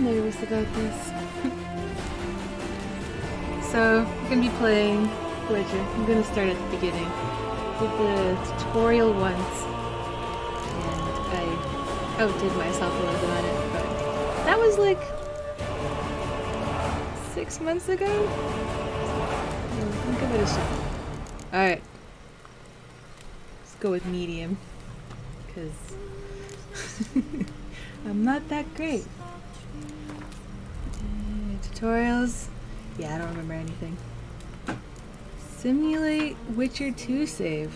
nervous about this. So, we're gonna be playing Witcher. I'm gonna start at the beginning. Did the tutorial once, and I outdid myself a little bit on it, but that was like 6 months ago? I'll give it a shot. Alright. Let's go with medium, because I'm not that great. Tutorials? Yeah, I don't remember anything. Simulate Witcher 2 save.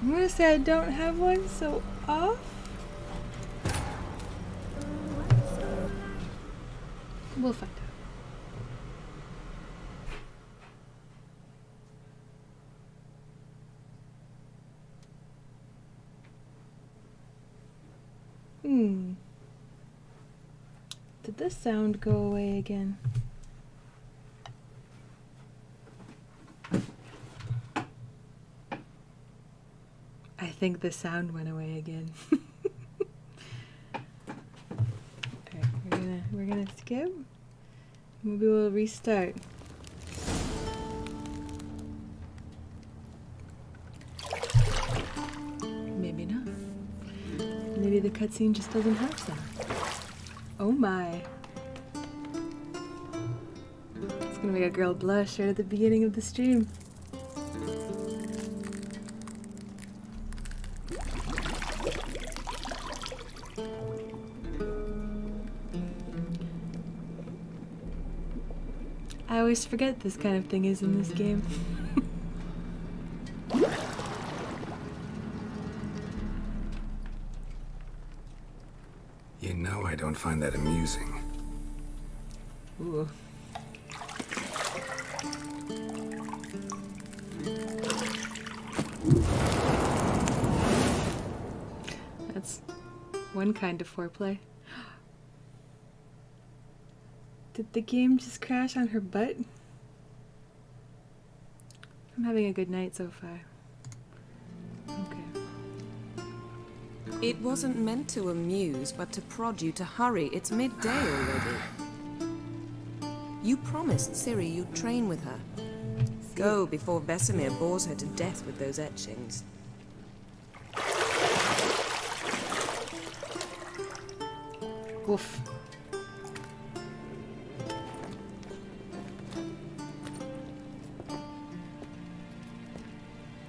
I'm gonna say I don't have one, so off? We'll find out. Did this sound go away again? I think the sound went away again. Alright, we're gonna skip. Maybe we'll restart. Maybe not. Maybe the cutscene just doesn't have sound. Oh my. It's gonna make a girl blush right at the beginning of the stream. I always forget this kind of thing is in this game. You know I don't find that amusing. Ooh. That's one kind of foreplay. Did the game just crash on her butt? I'm having a good night so far. Okay. It wasn't meant to amuse, but to prod you to hurry. It's midday already. You promised Ciri you'd train with her. Go before Vesemir bores her to death with those etchings. Woof.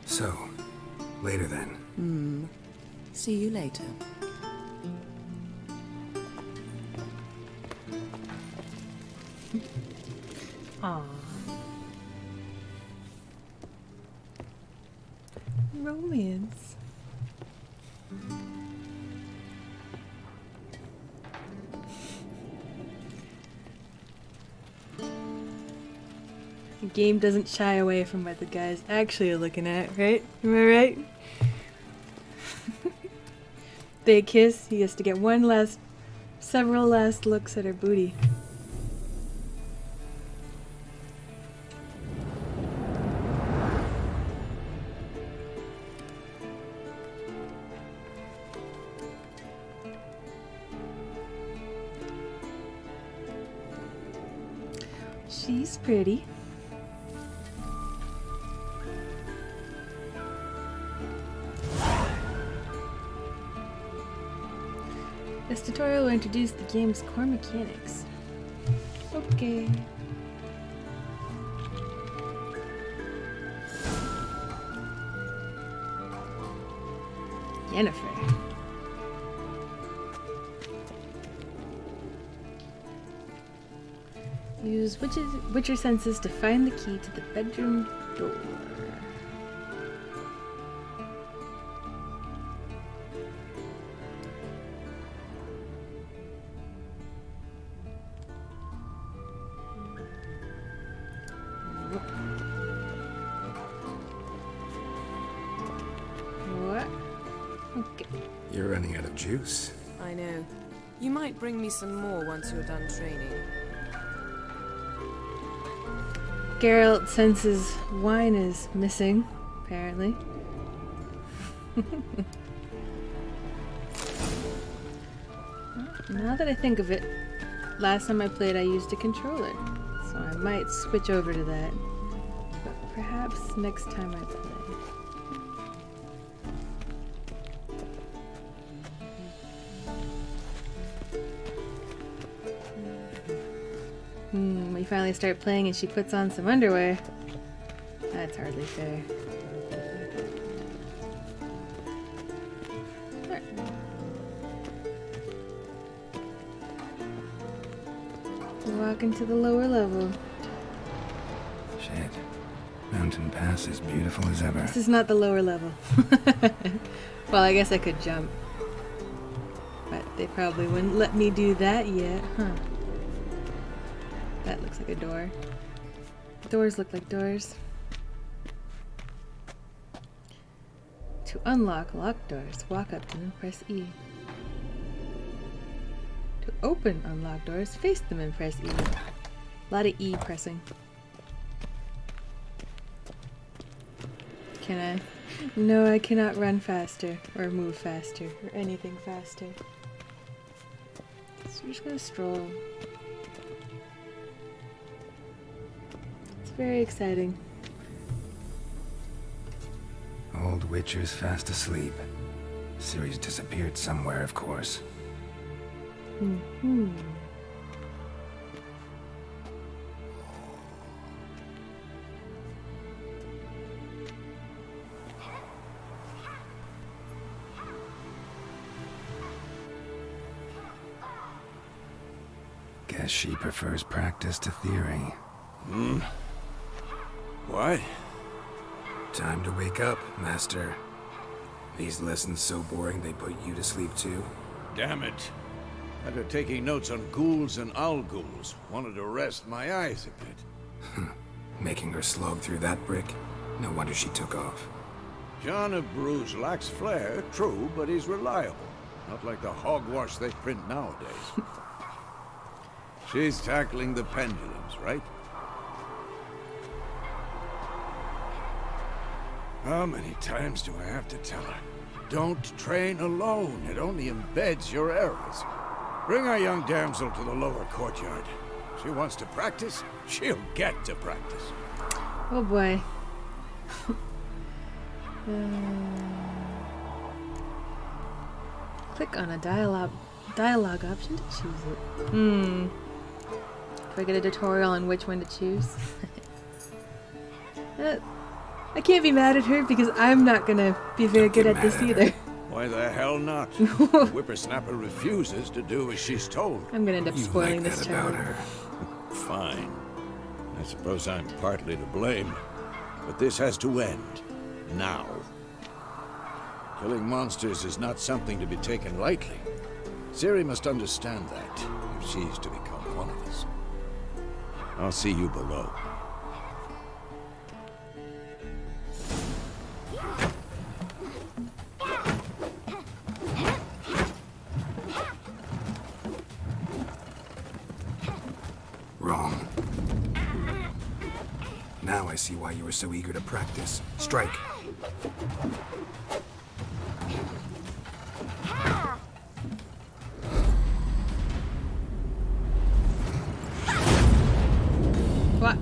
So, later then. See you later. Aww. Romance. The game doesn't shy away from what the guys actually are looking at, right? Am I right? They kiss, he has to get several last looks at her booty. She's pretty. This tutorial will introduce the game's core mechanics. Okay. Jennifer. Use Witcher senses to find the key to the bedroom door. What? Okay. You're running out of juice. I know. You might bring me some more once you're done training. Geralt senses wine is missing, apparently. Now that I think of it, last time I played I used a controller, so I might switch over to that. But perhaps next time I play. We finally start playing and she puts on some underwear. That's hardly fair. Alright. Walk into the lower level. Shit. Mountain Pass is beautiful as ever. This is not the lower level. Well, I guess I could jump. But they probably wouldn't let me do that yet, huh? That looks like a door. Doors look like doors. To unlock locked doors, walk up to them and press E. To open unlocked doors, face them and press E. A lot of E pressing. Can I? No, I cannot run faster, or move faster, or anything faster. So we're just gonna stroll. It's very exciting. Old Witcher's fast asleep. Ciri's disappeared somewhere, of course. Guess she prefers practice to theory. What? Time to wake up, Master. These lessons so boring they put you to sleep too? Damn it. After taking notes on ghouls and owl ghouls, wanted to rest my eyes a bit. Making her slog through that brick? No wonder she took off. John of Bruges lacks flair, true, but he's reliable. Not like the hogwash they print nowadays. She's tackling the pendulums, right? How many times do I have to tell her? Don't train alone. It only embeds your errors. Bring our young damsel to the lower courtyard. She wants to practice, she'll get to practice. Oh boy. Click on a dialogue option to choose it. Do I get a tutorial on which one to choose? I can't be mad at her because I'm not gonna be very good at this either. Why the hell not? The whippersnapper refuses to do as she's told. I'm gonna end up You spoiling like this that about child. her? Fine. I suppose I'm partly to blame. But this has to end. Now. Killing monsters is not something to be taken lightly. Ciri must understand that, if she's to become one of us. I'll see you below. Wrong. Now I see why you were so eager to practice. Strike. What?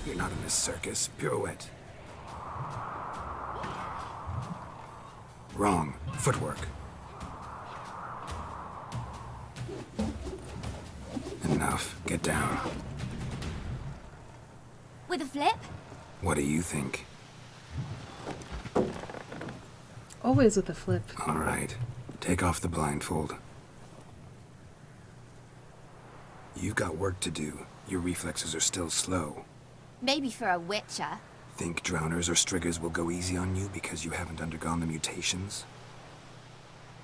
You're not in a circus. Pirouette. Wrong. Footwork. Enough. Get down. With a flip? What do you think? Always with a flip. All right. Take off the blindfold. You've got work to do. Your reflexes are still slow. Maybe for a witcher. Think drowners or striggers will go easy on you because you haven't undergone the mutations?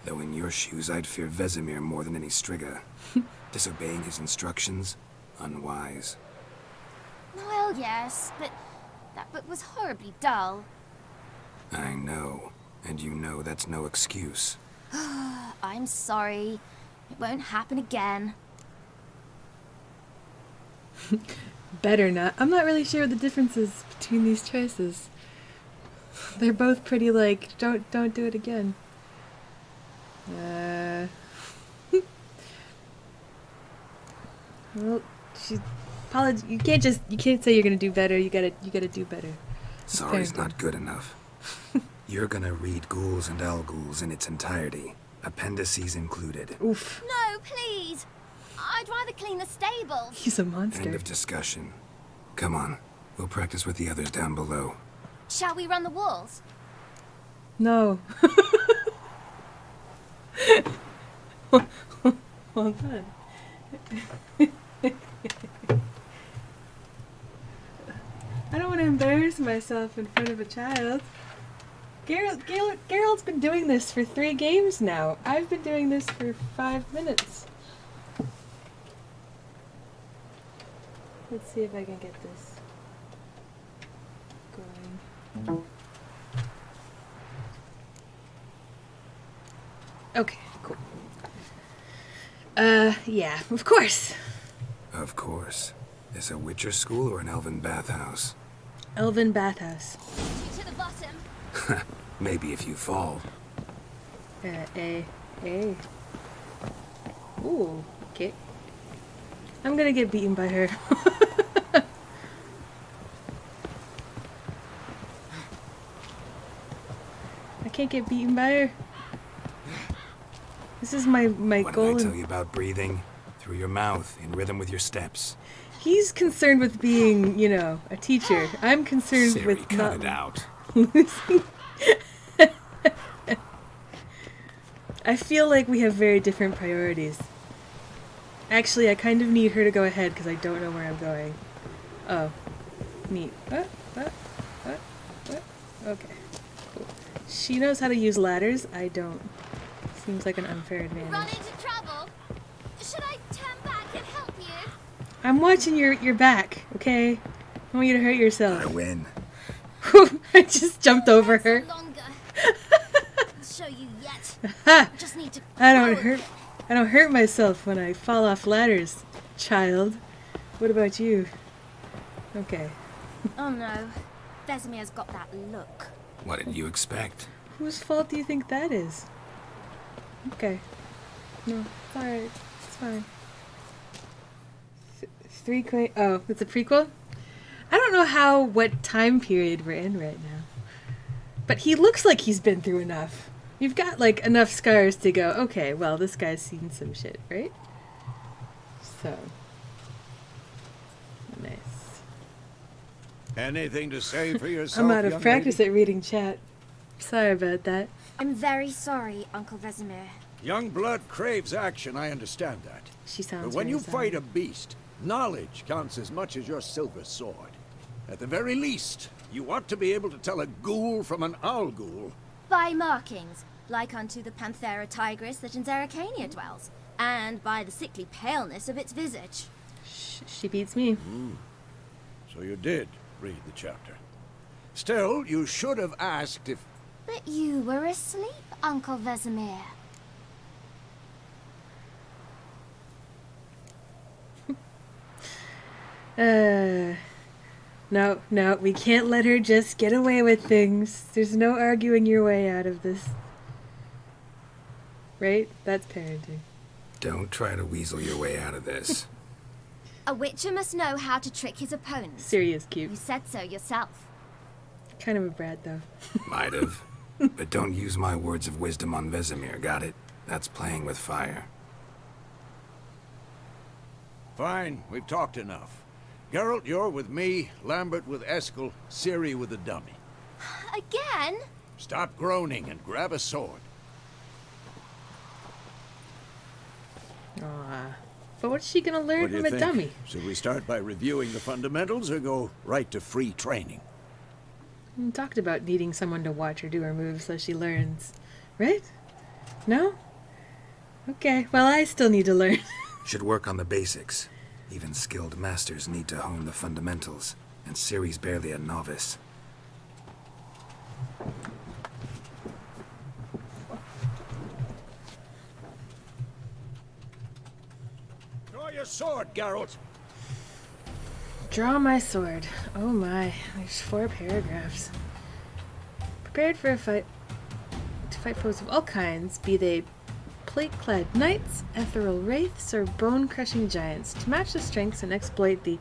Though in your shoes, I'd fear Vesemir more than any strigger. Disobeying his instructions? Unwise. Well, yes, but that book was horribly dull. I know. And you know that's no excuse. I'm sorry. It won't happen again. Better not. I'm not really sure what the difference is between these choices. They're both pretty like, don't do it again. Well, you can't say you're gonna do better. You gotta do better. Sorry's not good enough. You're gonna read Ghouls and Al-Ghouls in its entirety, appendices included. Oof. No, please. I'd rather clean the stables. He's a monster. End of discussion. Come on, we'll practice with the others down below. Shall we run the walls? No. Well done. I don't want to embarrass myself in front of a child. Geralt's been doing this for 3 games now. I've been doing this for 5 minutes. Let's see if I can get this going. Okay, cool. Yeah, of course. Of course. Is a Witcher school or an elven bathhouse? Elven bathhouse. To the bottom. Maybe if you fall. A. Ooh, okay. I'm gonna get beaten by her. I can't get beaten by her. This is my What goal. did I tell you about breathing? Through your mouth, in rhythm with your steps. He's concerned with being, a teacher. I'm concerned Siri, with cut not it out. losing. I feel like we have very different priorities. Actually, I kind of need her to go ahead because I don't know where I'm going. Oh, neat. What? Okay, cool. She knows how to use ladders. I don't. Seems like an unfair Run advantage. into trouble. Should I turn back and help you? I'm watching your back, okay? I don't want you to hurt yourself. I win. I just jumped over her. Longer. I'll show you yet. Ha! Just need to. I don't hurt myself when I fall off ladders, child. What about you? Okay. Oh no. Vesemir's got that look. What did you expect? Whose fault do you think that is? Okay. No, it's alright. It's fine. 3 oh, it's a prequel? I don't know what time period we're in right now. But he looks like he's been through enough. You've got, enough scars to go, okay, well, this guy's seen some shit, right? So. Nice. Anything to say for yourself, I'm out of young practice lady? at reading chat. Sorry about that. I'm very sorry, Uncle Vesemir. Young blood craves action, I understand that. She sounds But when very you sorry. fight a beast, knowledge counts as much as your silver sword. At the very least, you ought to be able to tell a ghoul from an owl-ghoul. By markings, like unto the Panthera tigris that in Zeracania dwells, and by the sickly paleness of its visage. She beats me. So you did read the chapter. Still, you should have asked if... But you were asleep, Uncle Vesemir. No, we can't let her just get away with things. There's no arguing your way out of this. Right? That's parenting. Don't try to weasel your way out of this. A witcher must know how to trick his opponents. Siri is cute. You said so yourself. Kind of a brat, though. Might have. But don't use my words of wisdom on Vesemir, got it? That's playing with fire. Fine, we've talked enough. Geralt, you're with me, Lambert with Eskel, Ciri with the dummy. Again? Stop groaning and grab a sword. Aww. But what's she gonna learn What do you from a think? dummy? Should we start by reviewing the fundamentals or go right to free training? We talked about needing someone to watch her do her moves so she learns. Right? No? Okay, well, I still need to learn. Should work on the basics. Even skilled masters need to hone the fundamentals, and Ciri's barely a novice. Draw your sword, Geralt. Draw my sword. Oh my, there's 4 paragraphs. Prepared for a fight. To fight foes of all kinds, be they plate-clad knights, ethereal wraiths, or bone-crushing giants. To match the strengths and exploit the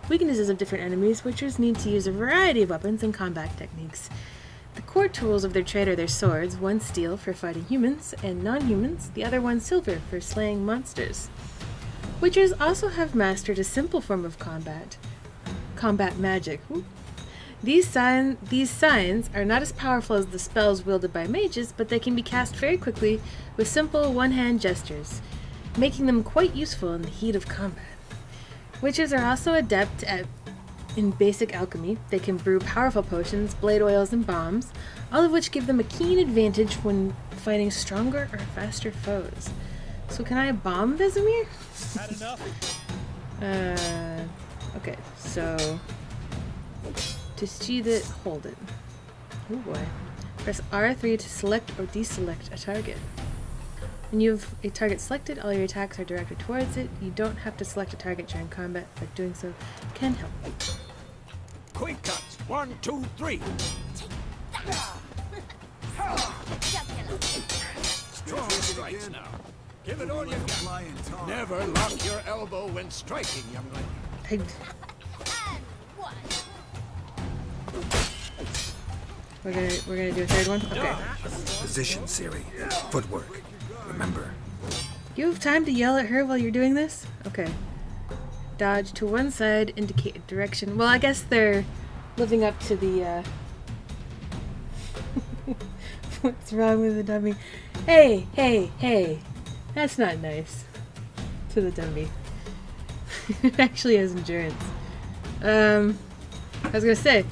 weaknesses of different enemies, witchers need to use a variety of weapons and combat techniques. The core tools of their trade are their swords, one steel for fighting humans and non-humans, the other one silver for slaying monsters. Witchers also have mastered a simple form of combat magic. Ooh. These signs are not as powerful as the spells wielded by mages, but they can be cast very quickly with simple one-hand gestures, making them quite useful in the heat of combat. Witches are also adept in basic alchemy. They can brew powerful potions, blade oils, and bombs, all of which give them a keen advantage when fighting stronger or faster foes. So can I bomb Vesemir? Had enough? Okay, so to sheath it, hold it. Oh boy. Press R3 to select or deselect a target. When you have a target selected, all your attacks are directed towards it. You don't have to select a target during combat, but doing so can help. Quick cuts. 1, 2, 3. Strong strikes now. Give it all you got. Never lock your elbow when striking, young lady. We're gonna do a third one? Okay. Position, Ciri. Footwork. Remember. You have time to yell at her while you're doing this? Okay. Dodge to one side, indicate a direction. Well, I guess they're living up to the, What's wrong with the dummy? Hey, hey, hey. That's not nice. To the dummy. It actually has endurance. I was gonna say,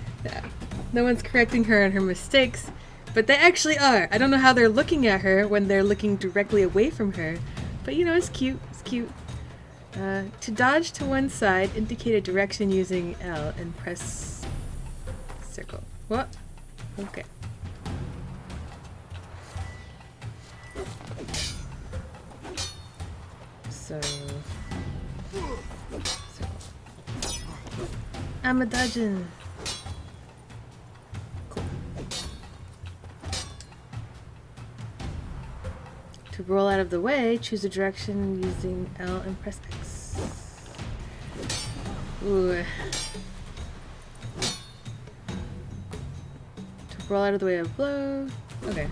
no one's correcting her on her mistakes, but they actually are. I don't know how they're looking at her when they're looking directly away from her, but you know, it's cute. It's cute. To dodge to one side, indicate a direction using L and press circle. What? Okay. So I'm a dodging. Cool. To roll out of the way, choose a direction using L and press X. Ooh. To roll out of the way of blow. Okay.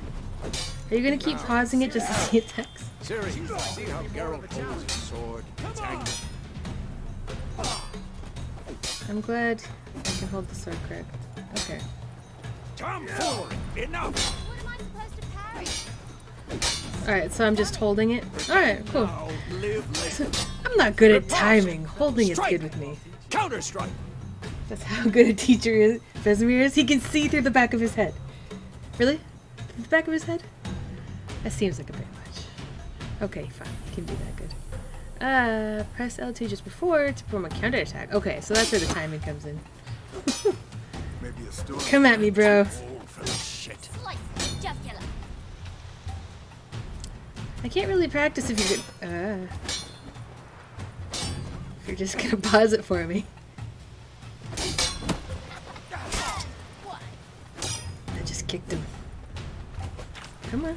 Are you gonna keep pausing it just to see attacks? Ciri, see how Geralt holds his sword? It's angry. I'm glad I can hold the sword correct. Okay. Tomfoolery! Enough! What am I supposed to parry? Alright, so I'm just holding it. Alright, cool. Now live later. I'm not good at timing. Holding is good with me. Counter strike. That's how good a teacher is. Vesemir is. He can see through the back of his head. Really? Through the back of his head? That seems like a bit much. Okay, fine. Can be that good. Press L2 just before to perform a counterattack. Okay, so that's where the timing comes in. Come at me, bro. Old for this shit. Slice the jugular. I can't really practice if you could. If you're just gonna pause it for me. I just kicked him. Come on.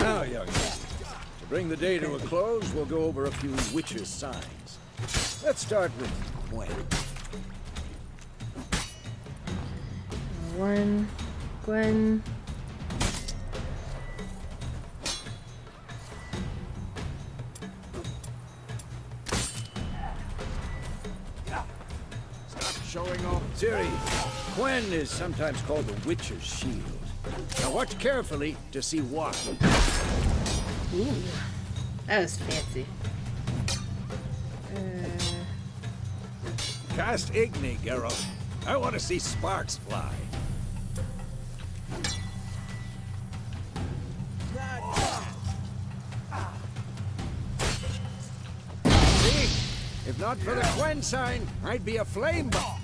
Now, young man, to bring the day to a close, we'll go over a few witches' signs. Let's start with Gwen. One, Gwen. Stop showing off. Ciri, Gwen is sometimes called the Witch's Shield. Now watch carefully to see why. Ooh, that was fancy. Cast Igni, Geralt. I want to see sparks fly. See? If not for the Gwen sign, I'd be a flame bomb.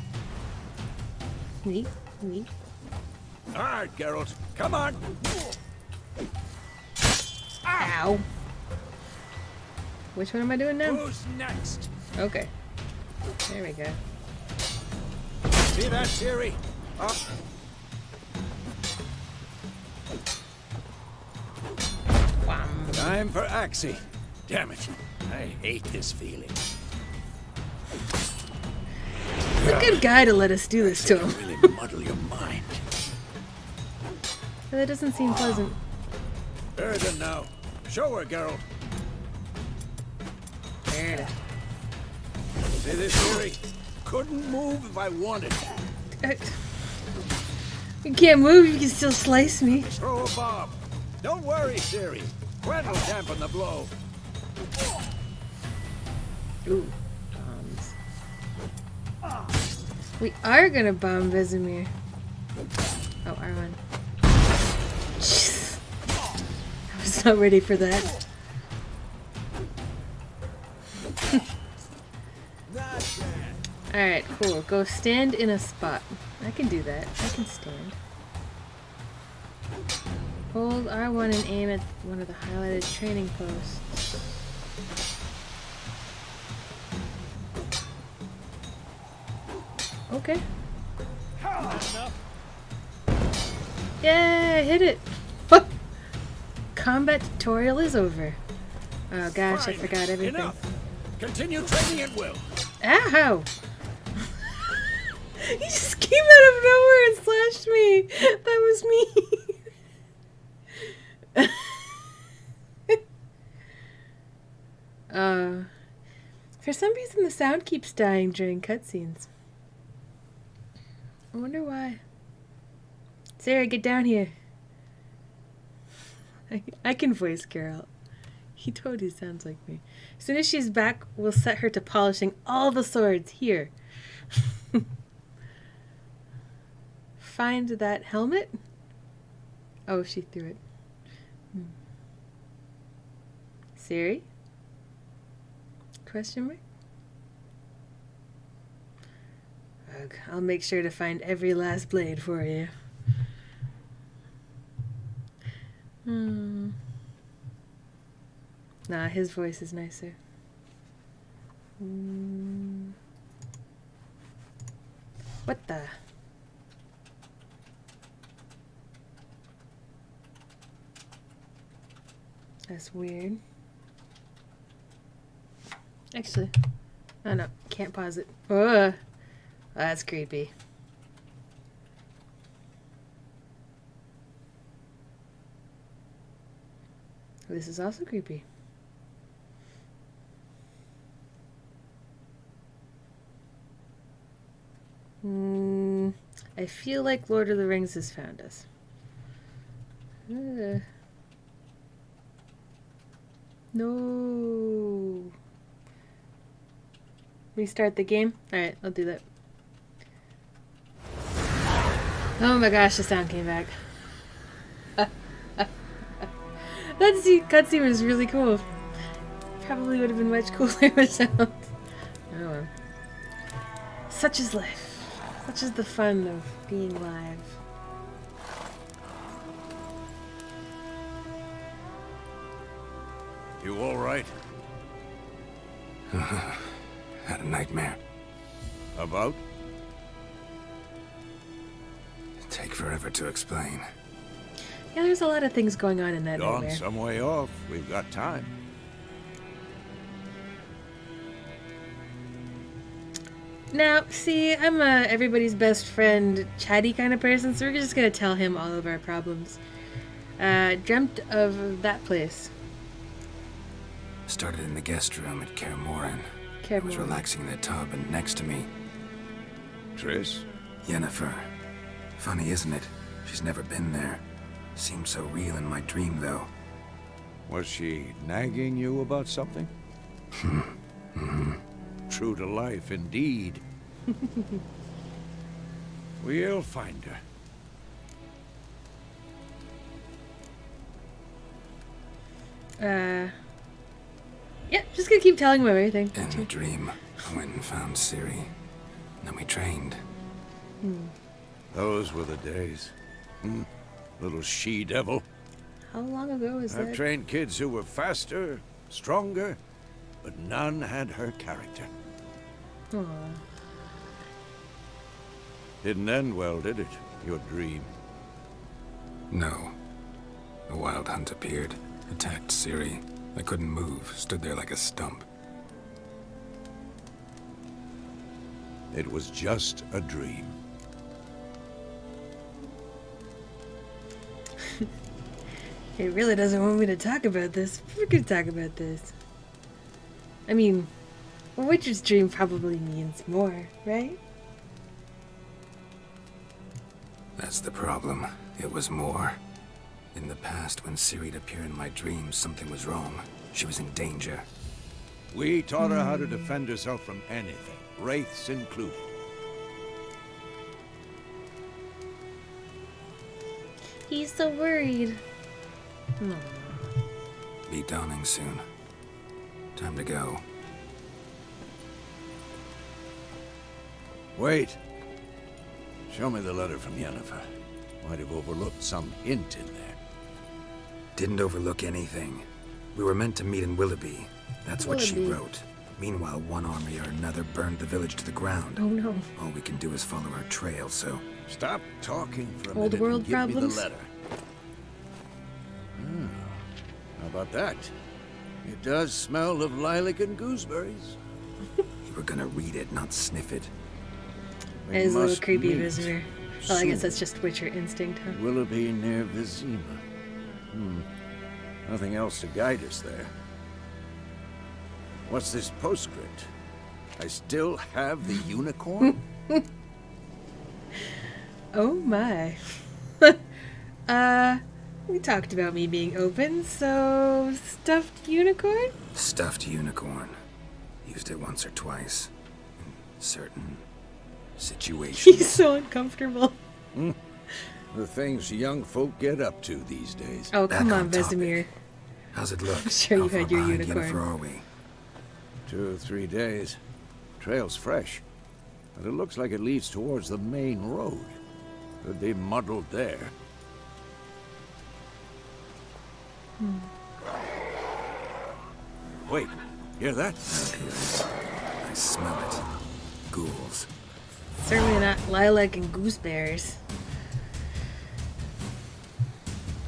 Neat, neat. All right, Geralt. Come on. Ow. Which one am I doing now? Who's next? Okay. There we go. See that, Ciri? Time for Axie. Damn it. I hate this feeling. He's a good guy to let us do this to him. Really muddle your mind. That doesn't seem pleasant. Erden now. Show her, Geralt. There. See this, Ciri? Couldn't move if I wanted. You can't move, you can still slice me. Throw a bomb. Don't worry, Ciri. Gwen'll dampen the blow. Ooh, bombs. We are gonna bomb Vesemir. Oh, R1. Jeez. I was not ready for that. Alright, cool. Go stand in a spot. I can do that. I can stand. Hold R1 and aim at one of the highlighted training posts. Okay. Yeah, I hit it. Combat tutorial is over. Oh gosh, I forgot everything. Enough. Continue training at will. Ow! He just came out of nowhere and slashed me. That was me. For some reason the sound keeps dying during cutscenes. I wonder why. Sarah, get down here. I can voice Geralt. He totally sounds like me. As soon as she's back, we'll set her to polishing all the swords here. Find that helmet? Oh, she threw it. Ciri? Question mark? Ugh, I'll make sure to find every last blade for you. Nah, his voice is nicer. What the? That's weird. Actually, oh no, can't pause it. Oh, that's creepy. This is also creepy. I feel like Lord of the Rings has found us. No. Restart the game? Alright, I'll do that. Oh my gosh, the sound came back. That cutscene was really cool. Probably would have been much cooler without. Oh well. Such is life. Such is the fun of being live. You all right? Had a nightmare. About? Take forever to explain. Yeah, there's a lot of things going on in that Gone nightmare. some way off. We've got time. Now, see, I'm a everybody's best friend, chatty kind of person, so we're just gonna tell him all of our problems. Dreamt of that place. Started in the guest room at Kaer Morhen. I was relaxing in the tub, and next to me, Triss? Yennefer. Funny, isn't it? She's never been there. Seemed so real in my dream, though. Was she nagging you about something? True to life, indeed. We'll find her. Yeah, just gonna keep telling him everything. In the dream, I went and found Ciri. Then we trained. Those were the days. Little she-devil. How long ago was I've that? trained kids who were faster, stronger, but none had her character. Aw. Didn't end well, did it? Your dream. No. A wild hunt appeared, attacked Ciri. I couldn't move, stood there like a stump. It was just a dream. He really doesn't want me to talk about this. We're gonna talk about this. I mean, a witcher's dream probably means more, right? That's the problem. It was more. In the past, when Ciri'd appear in my dreams, something was wrong. She was in danger. We taught her how to defend herself from anything, wraiths included. He's so worried. Aw. Be dawning soon. Time to go. Wait. Show me the letter from Yennefer. Might have overlooked some hint in there. Didn't overlook anything. We were meant to meet in Willoughby. That's what she Willoughby. wrote. Meanwhile, one army or another burned the village to the ground. Oh no. All we can do is follow her trail, so... Stop talking for a Old minute world and give problems? me the letter. How about that? It does smell of lilac and gooseberries. You were gonna read it, not sniff it. We That is a little must creepy meet visitor. Well, I guess soon. that's just Witcher instinct, huh? Willoughby near Vizima. Nothing else to guide us there. What's this postscript? I still have the unicorn? Oh my. We talked about me being open, so stuffed unicorn? Stuffed unicorn. Used it once or twice. In certain situations. He's so uncomfortable. The things young folk get up to these days. Oh, Back come on, on topic. Vesemir. How's it look? I'm sure you How far had your behind unicorn. Yennefer are we? 2 or 3 days. Trail's fresh. But it looks like it leads towards the main road. Could be muddled there. Wait, hear that? I smell it. Ghouls. Certainly not lilac and gooseberries.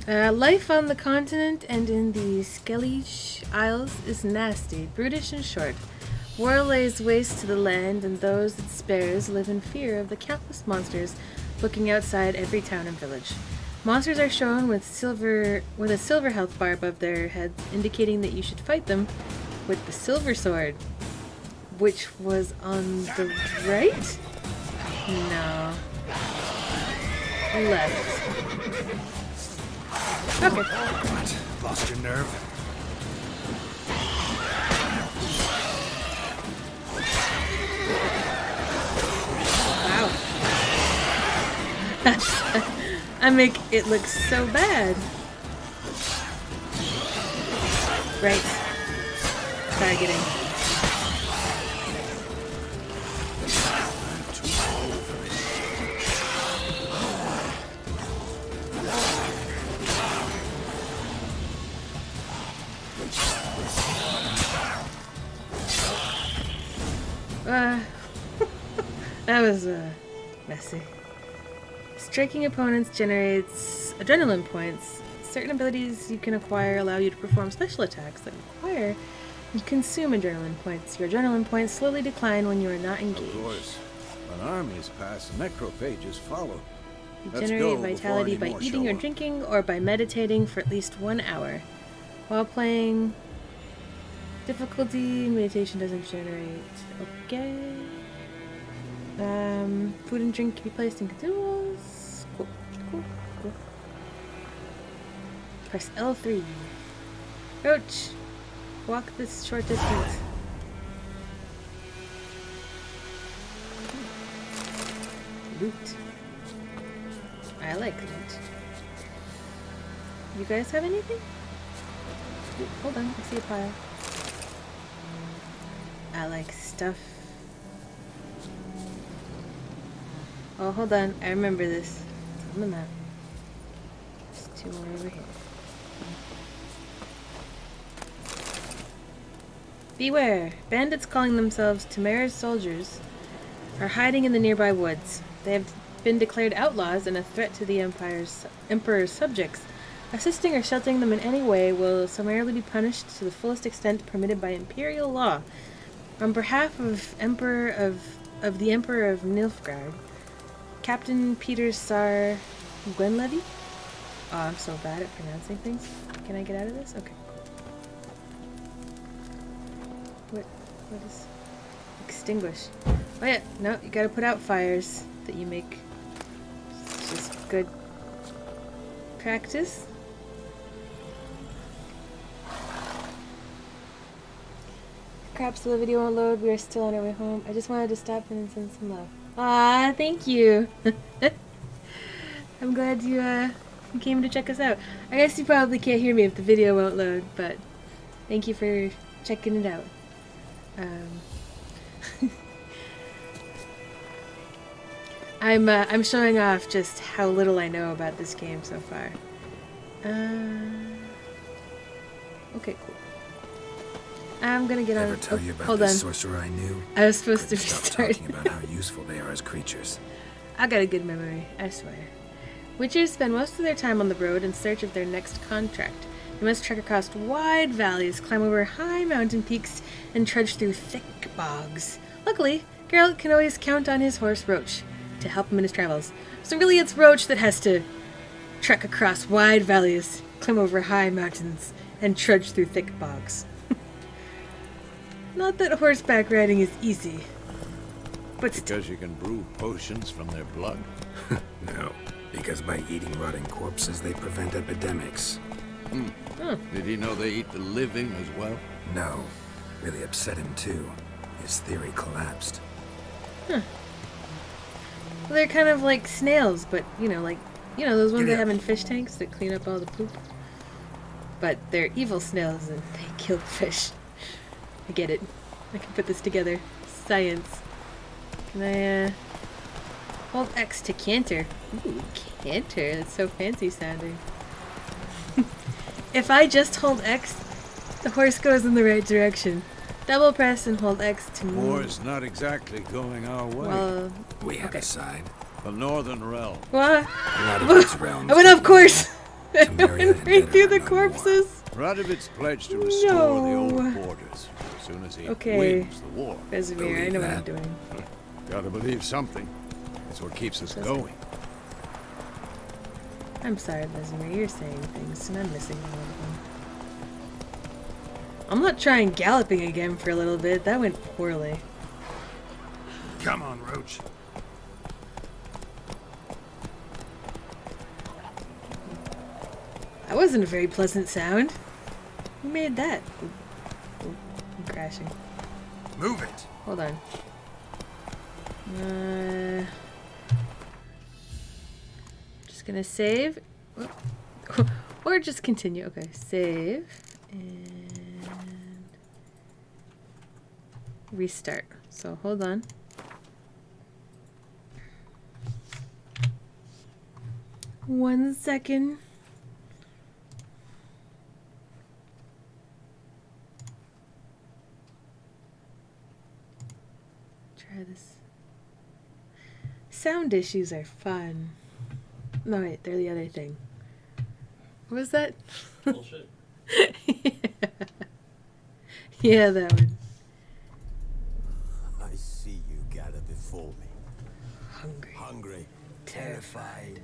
Life on the continent and in the Skellige Isles is nasty, brutish, and short. War lays waste to the land, and those it spares live in fear of the countless monsters looking outside every town and village. Monsters are shown with a silver health bar above their heads, indicating that you should fight them with the silver sword, which was on the right? No. Left. Okay. What? Lost your nerve? Wow. I make it look so bad. Right. Targeting. That was messy. Striking opponents generates adrenaline points. Certain abilities you can acquire allow you to perform special attacks that require you consume adrenaline points. Your adrenaline points slowly decline when you are not engaged. Of course. When armies pass, necrophages follow. You Let's generate go before vitality any by more eating show or up. drinking drinking or by meditating for at least 1 hour. While playing, difficulty meditation doesn't generate. Okay. Food and drink can be placed in consumables. Cool. Cool. Press L3. Crouch. Walk this short distance. Loot. I like loot. You guys have anything? Ooh, hold on, I see a pile. I like stuff. Oh, hold on, I remember this. It's on the map. There's 2 more over here. Beware! Bandits calling themselves Tamara's soldiers are hiding in the nearby woods. They have been declared outlaws and a threat to the Emperor's subjects. Assisting or sheltering them in any way will summarily be punished to the fullest extent permitted by imperial law. On behalf of the Emperor of Nilfgaard, Captain Peter Sar Gwenlevy? Oh, I'm so bad at pronouncing things. Can I get out of this? Okay. What is extinguish? Oh yeah, no, you gotta put out fires that you make. It's just good practice. Crap, so the video won't load. We are still on our way home. I just wanted to stop in and send some love. Ah, thank you. I'm glad you came to check us out. I guess you probably can't hear me if the video won't load, but thank you for checking it out. I'm showing off just how little I know about this game so far. Okay, cool. I'm gonna get on. Ever tell you about hold this on. sorcerer I knew? I was supposed to Couldn't stop restart. talking about how useful they are as creatures. I got a good memory, I swear. Witchers spend most of their time on the road in search of their next contract. They must trek across wide valleys, climb over high mountain peaks, and trudge through thick bogs. Luckily, Geralt can always count on his horse Roach to help him in his travels. So really it's Roach that has to trek across wide valleys, climb over high mountains, and trudge through thick bogs. Not that horseback riding is easy, but still. Because you can brew potions from their blood. No, because by eating rotting corpses, they prevent epidemics. Did he know they eat the living as well? No, really upset him too. His theory collapsed. Well, they're kind of like snails, but those ones they have in fish tanks that clean up all the poop. But they're evil snails and they kill the fish. I get it. I can put this together. Science. Can I hold X to canter? Ooh, canter. That's so fancy sounding. If I just hold X, the horse goes in the right direction. Double press and hold X to move. War's not exactly going our way. Well, We have a side. The Northern Realm. what? Radovic's realms. I went, of course! I Temeria went and right through the Veteran no more. corpses. Radovic's pledged to restore the old No. borders as soon as he Okay. wins the war. Vesemir, I know what I'm that. doing. Gotta believe something. It's what keeps us going. I'm sorry, Vesemir, you're saying things, and I'm missing one of them. I'm not trying galloping again for a little bit. That went poorly. Come on, Roach. That wasn't a very pleasant sound. Who made that? Ooh, I'm crashing. Move it. Hold on. Just gonna save. Or just continue. Okay, save. And restart. So hold on. One second. Try this. Sound issues are fun. No, wait, they're the other thing. What was that? Bullshit. Yeah, that one. I see you gather before me, Hungry. hungry, terrified,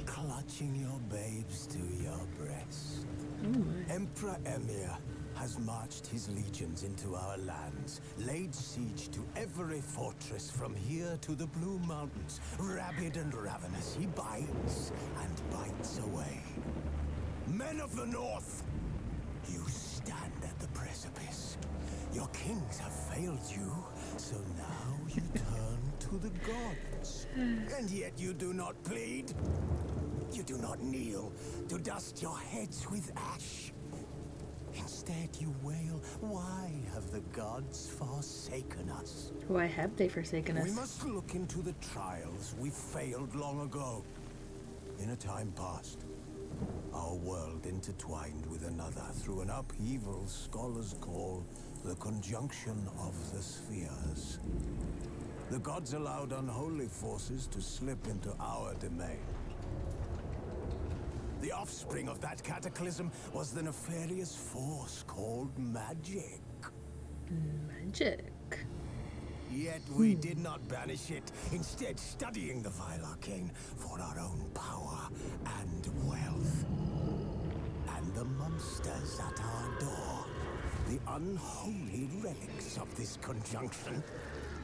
clutching your babes to your breast. Oh my. Emperor Emir has marched his legions into our lands, laid siege to every fortress from here to the Blue Mountains. Rabid and ravenous, he bites and bites away. Men of the North, you stand at the precipice. Your kings have failed you, so now you turn to the gods. And yet you do not plead. You do not kneel to dust your heads with ash. Instead you wail, why have the gods forsaken us? Why have they forsaken We us? must look into the trials we failed long ago. In a time past, our world intertwined with another through an upheaval scholars call the conjunction of the spheres. The gods allowed unholy forces to slip into our domain. The offspring of that cataclysm was the nefarious force called magic. Magic. Yet we did not banish it, instead studying the vile arcane for our own power and wealth. And the monsters at our door, the unholy relics of this conjunction.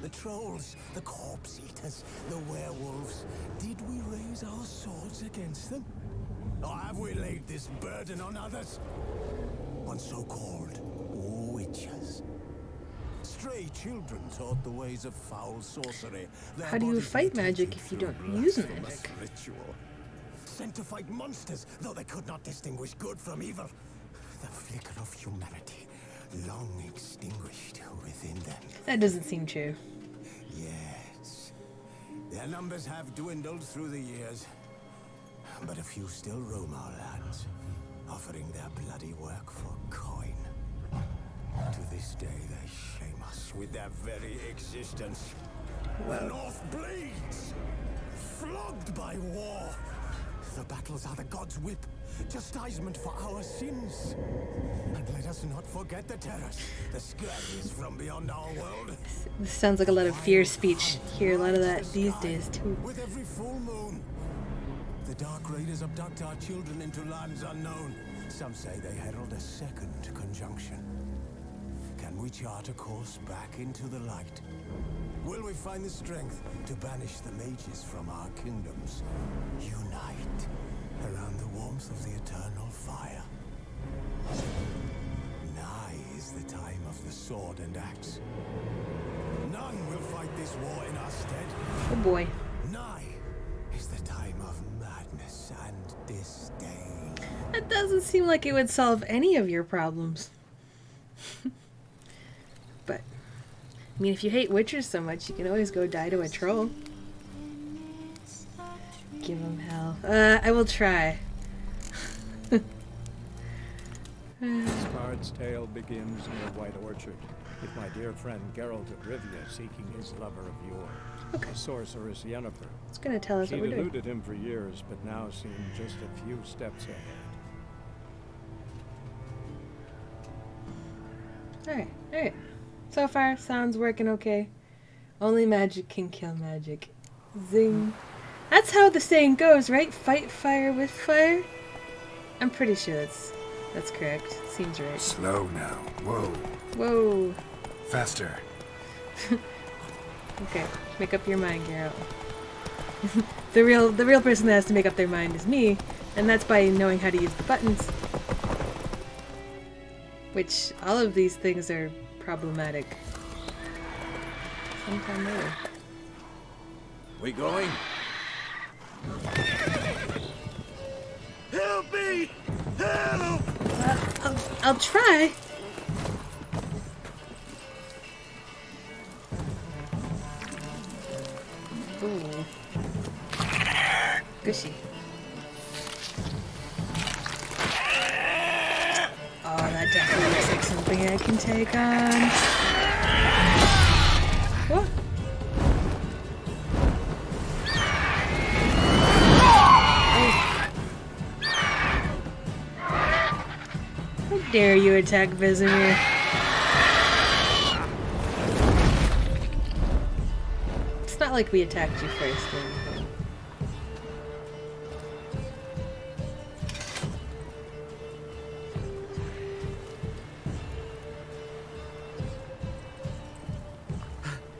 The trolls, the corpse eaters, the werewolves. Did we raise our swords against them? Or have we laid this burden on others? On so-called witches. Stray children taught the ways of foul sorcery. Their How do you bodies fight magic mutated if you through don't use blasphemous magic? Ritual. Sent to fight monsters, though they could not distinguish good from evil. The flicker of humanity, long extinguished within them. That doesn't seem true. Yes. Their numbers have dwindled through the years. But a few still roam our lands, offering their bloody work for coin. To this day, they shame us with their very existence. The North bleeds, flogged by war. The battles are the gods' whip, chastisement for our sins. And let us not forget the terrors, the scourges from beyond our world. This sounds like a lot of fear speech. Hear a lot of that these days too. With every full moon, the Dark Raiders abduct our children into lands unknown. Some say they herald a second conjunction. Can we chart a course back into the light? Will we find the strength to banish the mages from our kingdoms? Unite around the warmth of the eternal fire. Nigh is the time of the sword and axe. None will fight this war in our stead. Oh boy. Nigh is the time of madness and disdain. That doesn't seem like it would solve any of your problems. But, I mean, if you hate witchers so much, you can always go die to a troll. Give him hell. I will try. This bard's tale begins near White Orchard, with my dear friend Geralt of Rivia seeking his lover of yore, the sorceress Yennefer. It's gonna tell us She'd what we're doing. eluded him for years, but now seemed just a few steps ahead. Alright. So far, sounds working okay. Only magic can kill magic. Zing. That's how the saying goes, right? Fight fire with fire? I'm pretty sure that's correct. Seems right. Slow now. Whoa. Whoa. Faster. Okay, make up your mind, Geralt. the real person that has to make up their mind is me, and that's by knowing how to use the buttons. Which, all of these things are problematic. Sometime later. We going? Help me! Help! I'll try. Ooh. Gushy. Oh, that definitely looks like something I can take on. What? How dare you attack Vesemir? It's not like we attacked you first or anything.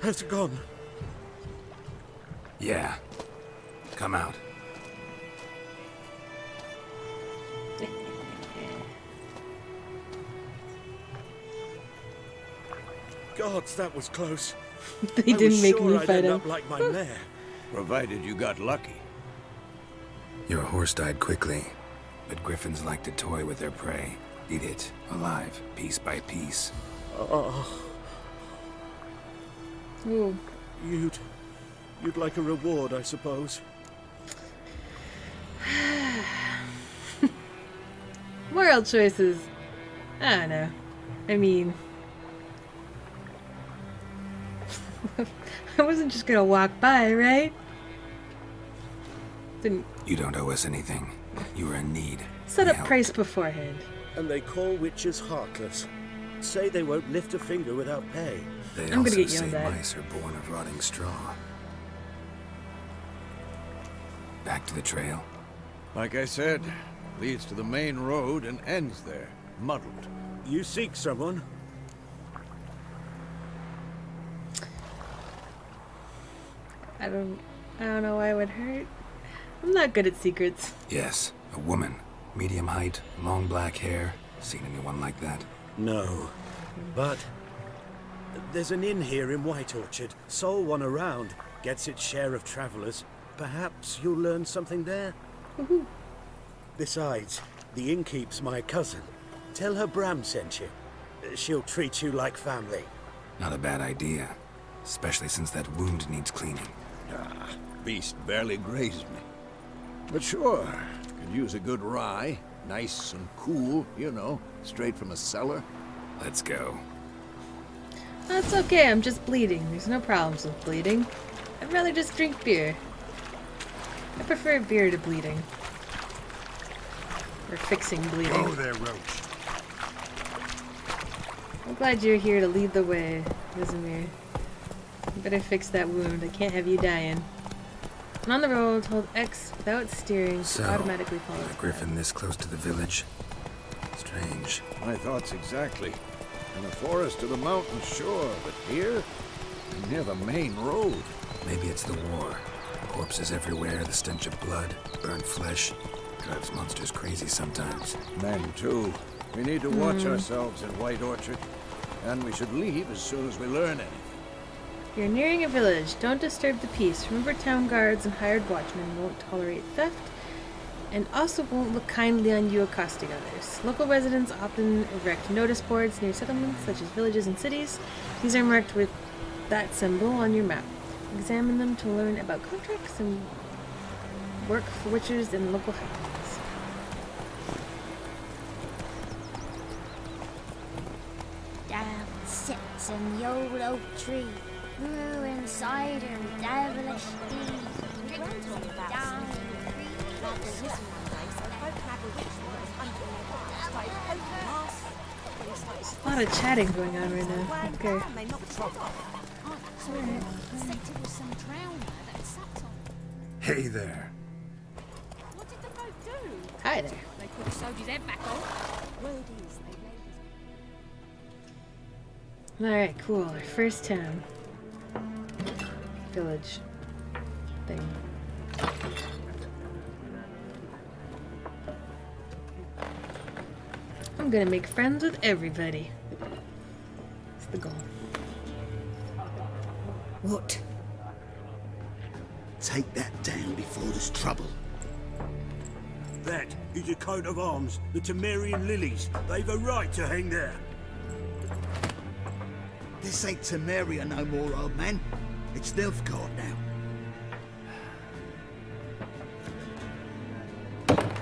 Has it gone? Yeah. Come out. Gods, that was close. They didn't make me I'd fight end him. up like my mare. Provided you got lucky. Your horse died quickly, but griffins like to toy with their prey. Eat it, alive, piece by piece. Oh, Ooh. you'd like a reward, I suppose. Moral choices. I don't know. I mean, I wasn't just gonna walk by, right? Didn't You don't owe us anything. You were in need. set We up helped. price beforehand. And they call witches heartless. Say they won't lift a finger without pay. They I'm gonna also get say yelled at. mice are born of rotting straw. Back to the trail. Like I said, leads to the main road and ends there, muddled. You seek someone? I don't know why it would hurt. I'm not good at secrets. Yes, a woman. Medium height, long black hair. Seen anyone like that? No. But there's an inn here in White Orchard. Sole one around. Gets its share of travelers. Perhaps you'll learn something there? Besides, the innkeep's my cousin. Tell her Bram sent you. She'll treat you like family. Not a bad idea. Especially since that wound needs cleaning. Beast barely grazed me. But sure, could use a good rye. Nice and cool, you know, straight from a cellar. Let's go. That's okay, I'm just bleeding. There's no problems with bleeding. I'd rather just drink beer. I prefer beer to bleeding. Or fixing bleeding. Go there, Roach. I'm glad you're here to lead the way, Vesemir. You better fix that wound. I can't have you dying. And on the road, hold X without steering So, to automatically follow a the griffin this close to the village? Strange. My thoughts exactly. In the forest or the mountains, sure, but here? Near the main road. Maybe it's the war. Corpses everywhere, the stench of blood, burnt flesh. Drives monsters crazy sometimes. Men, too. We need to watch ourselves in White Orchard. And we should leave as soon as we learn anything. You're nearing a village. Don't disturb the peace. Remember, town guards and hired watchmen won't tolerate theft, and also won't look kindly on you accosting others. Local residents often erect notice boards near settlements, such as villages and cities. These are marked with that symbol on your map. Examine them to learn about contracts and work for witches in local happenings. Down sits in the old oak tree, grew inside her devilish deed. Drinking down the creek, like the whistle A lot of chatting going on right now. Okay. Hey there. What did the folk do? Hi there. They could have sewed his head back on. Word is, they laid Alright, cool. Our first town. Village. Thing. I'm gonna make friends with everybody. That's the goal. What? Take that down before there's trouble. That is a coat of arms, the Temerian lilies. They've a right to hang there. This ain't Temeria no more, old man. It's Nilfgaard now.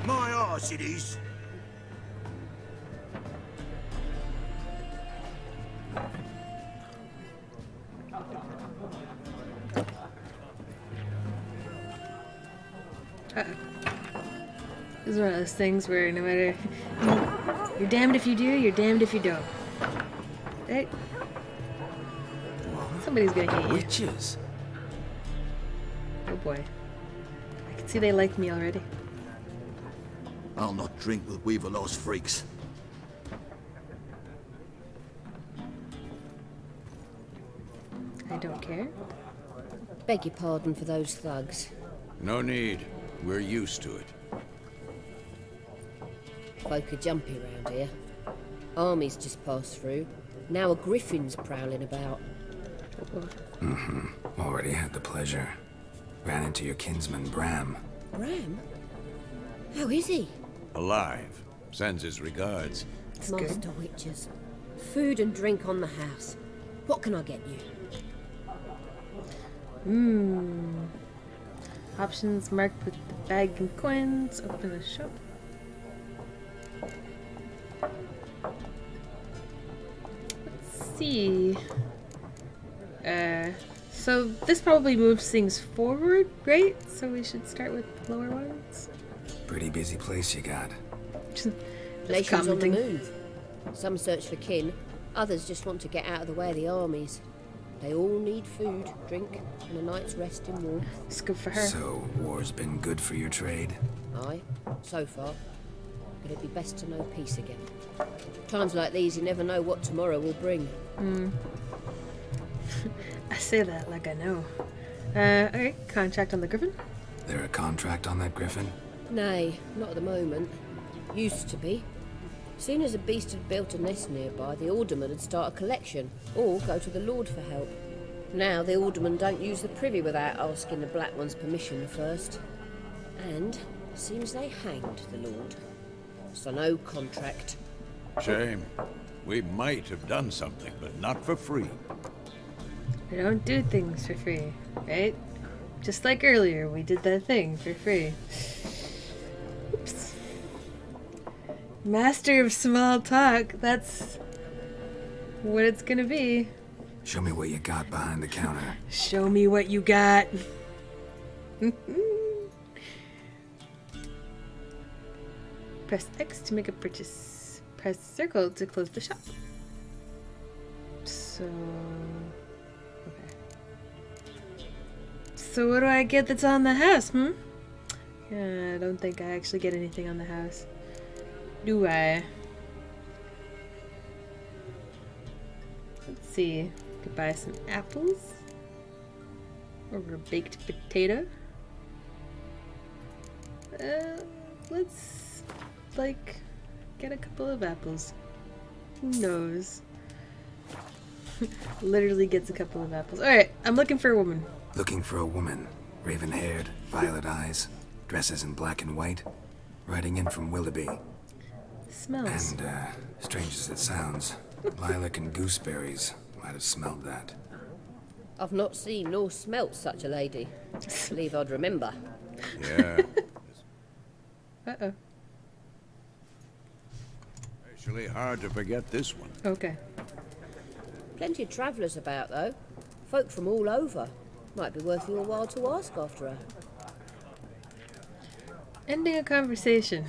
My arse it is. This is one of those things where no matter... You're damned if you do, you're damned if you don't. Right? Somebody's gonna hate you. Witches. Oh boy. I can see they like me already. I'll not drink with Weaverlaw's freaks. I don't care. Beg your pardon for those thugs. No need. We're used to it. Folk are jumpy round here. Armies just passed through. Now a griffin's prowling about. Already had the pleasure. Ran into your kinsman, Bram. Bram? How is he? Alive. Sends his regards. Master witches. Food and drink on the house. What can I get you? Options marked with the bag and coins. Open the shop. Let's see. So this probably moves things forward, right? So we should start with the lower ones. Pretty busy place you got. Nations on the commenting. move. Some search for kin, others just want to get out of the way of the armies. They all need food, drink, and a night's rest in warmth. It's good for her. So, war's been good for your trade? Aye, so far. But it'd be best to know peace again. Times like these, you never know what tomorrow will bring. I say that like I know. Okay, contract on the Griffin. There a contract on that griffin? Nay, not at the moment. Used to be. Soon as a beast had built a nest nearby, the alderman would start a collection, or go to the Lord for help. Now the alderman don't use the privy without asking the Black One's permission first. And seems they hanged the Lord. So no contract. Shame. We might have done something, but not for free. We don't do things for free, right? Just like earlier, we did that thing for free. Oops. Master of small talk, that's what it's gonna be. Show me what you got behind the counter. Show me what you got. Press X to make a purchase. Press circle to close the shop. So... okay. So what do I get that's on the house, I don't think I actually get anything on the house. Do I? Let's see. Could buy some apples. Or a baked potato. Let's, like, get a couple of apples. Who knows? Literally gets a couple of apples. Alright, I'm looking for a woman. Looking for a woman. Raven-haired, violet eyes, dresses in black and white. Riding in from Willoughby. Smells. And, strange as it sounds, lilac and gooseberries might have smelled that. I've not seen nor smelt such a lady. Believe I'd remember. Yeah. Uh-oh. Actually hard to forget this one. Okay. Plenty of travellers about, though. Folk from all over. Might be worth your while to ask after her. Ending a conversation.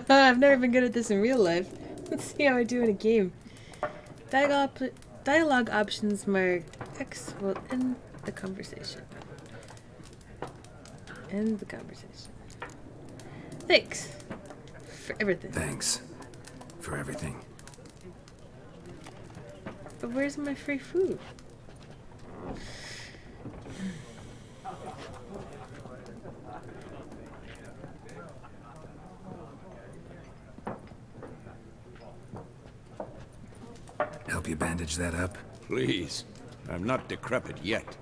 I've never been good at this in real life. Let's see how I do in a game. Dialogue options marked X will end the conversation. End the conversation. Thanks for everything. Thanks for everything. But where's my free food? Help you bandage that up? Please. I'm not decrepit yet.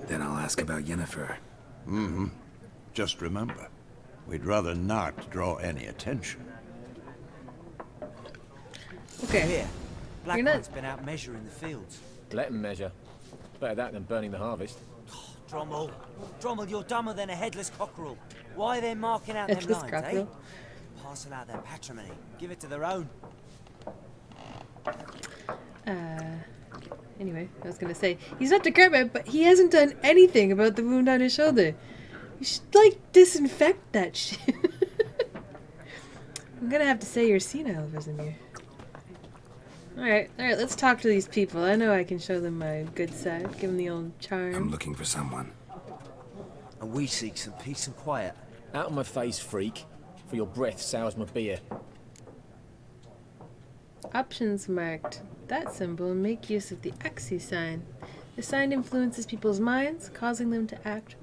Then I'll ask about Yennefer. Mm-hmm. Just remember, we'd rather not draw any attention. Okay. Here, Black You're not- One's been out measuring the fields. Let him measure. Better that than burning the harvest. Drommel, you're dumber than a headless cockerel. Why are they marking out them Headless lines, cockerel. Parcel out their patrimony. Give it to their own. Anyway, I was gonna say, he's not decrepit, but he hasn't done anything about the wound on his shoulder. You should, like, disinfect that shit. I'm gonna have to say you're senile, Vesemir. Alright, let's talk to these people. I know I can show them my good side. Give them the old charm. I'm looking for someone. And we seek some peace and quiet. Out of my face, freak. For your breath sours my beer. Options marked that symbol and make use of the Axis sign. The sign influences people's minds, causing them to act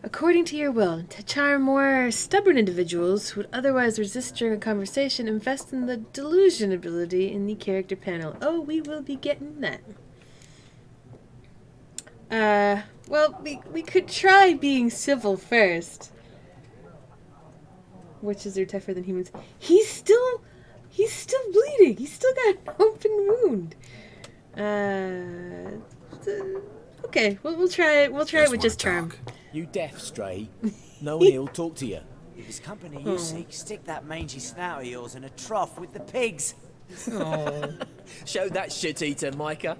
according to your will. To charm more stubborn individuals who would otherwise resist during a conversation, invest in the delusion ability in the character panel. Oh, we will be getting that. Well, we could try being civil first. Witches are tougher than humans. He's still bleeding. He's still got an open wound. Okay, we'll try it. We'll try it with just charm. You deaf, Stray. No one here'll talk to you. If it's company you seek, stick that mangy snout of yours in a trough with the pigs. Oh. Show that shit-eater, Micah.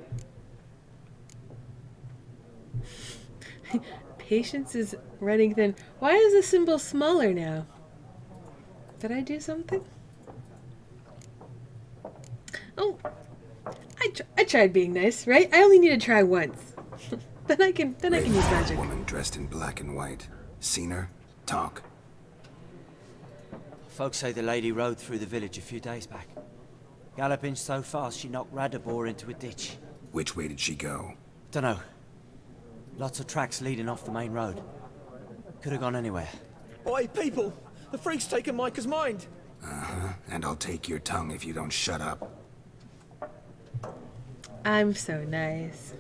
Patience is running thin. Why is the symbol smaller now? Did I do something? Oh, I tried being nice, right? I only need to try once. then I can use magic. Woman dressed in black and white. Seen her? Talk. Folks say the lady rode through the village a few days back. Galloping so fast she knocked Radabor into a ditch. Which way did she go? Dunno. Lots of tracks leading off the main road. Could have gone anywhere. Oi, people! The freak's taken Micah's mind! Uh-huh. And I'll take your tongue if you don't shut up. I'm so nice.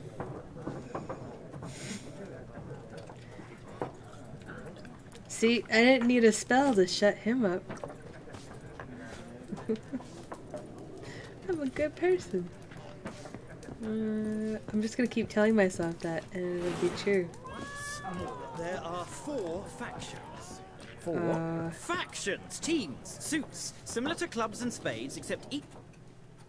See, I didn't need a spell to shut him up. I'm a good person. I'm just gonna keep telling myself that, and it'll be true. There are 4 factions. 4? Factions, teams, suits, similar to clubs and spades, except each...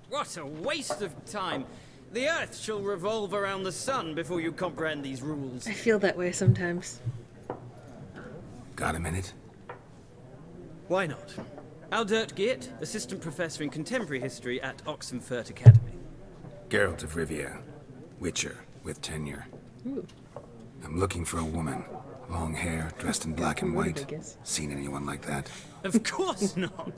What a waste of time! The Earth shall revolve around the sun before you comprehend these rules. I feel that way sometimes. Got a minute? Why not? Aldert Geert, Assistant Professor in Contemporary History at Oxenfurt Academy. Geralt of Rivia. Witcher, with tenure. Ooh. I'm looking for a woman. Long hair, dressed in black and white. Seen anyone like that? Of course not!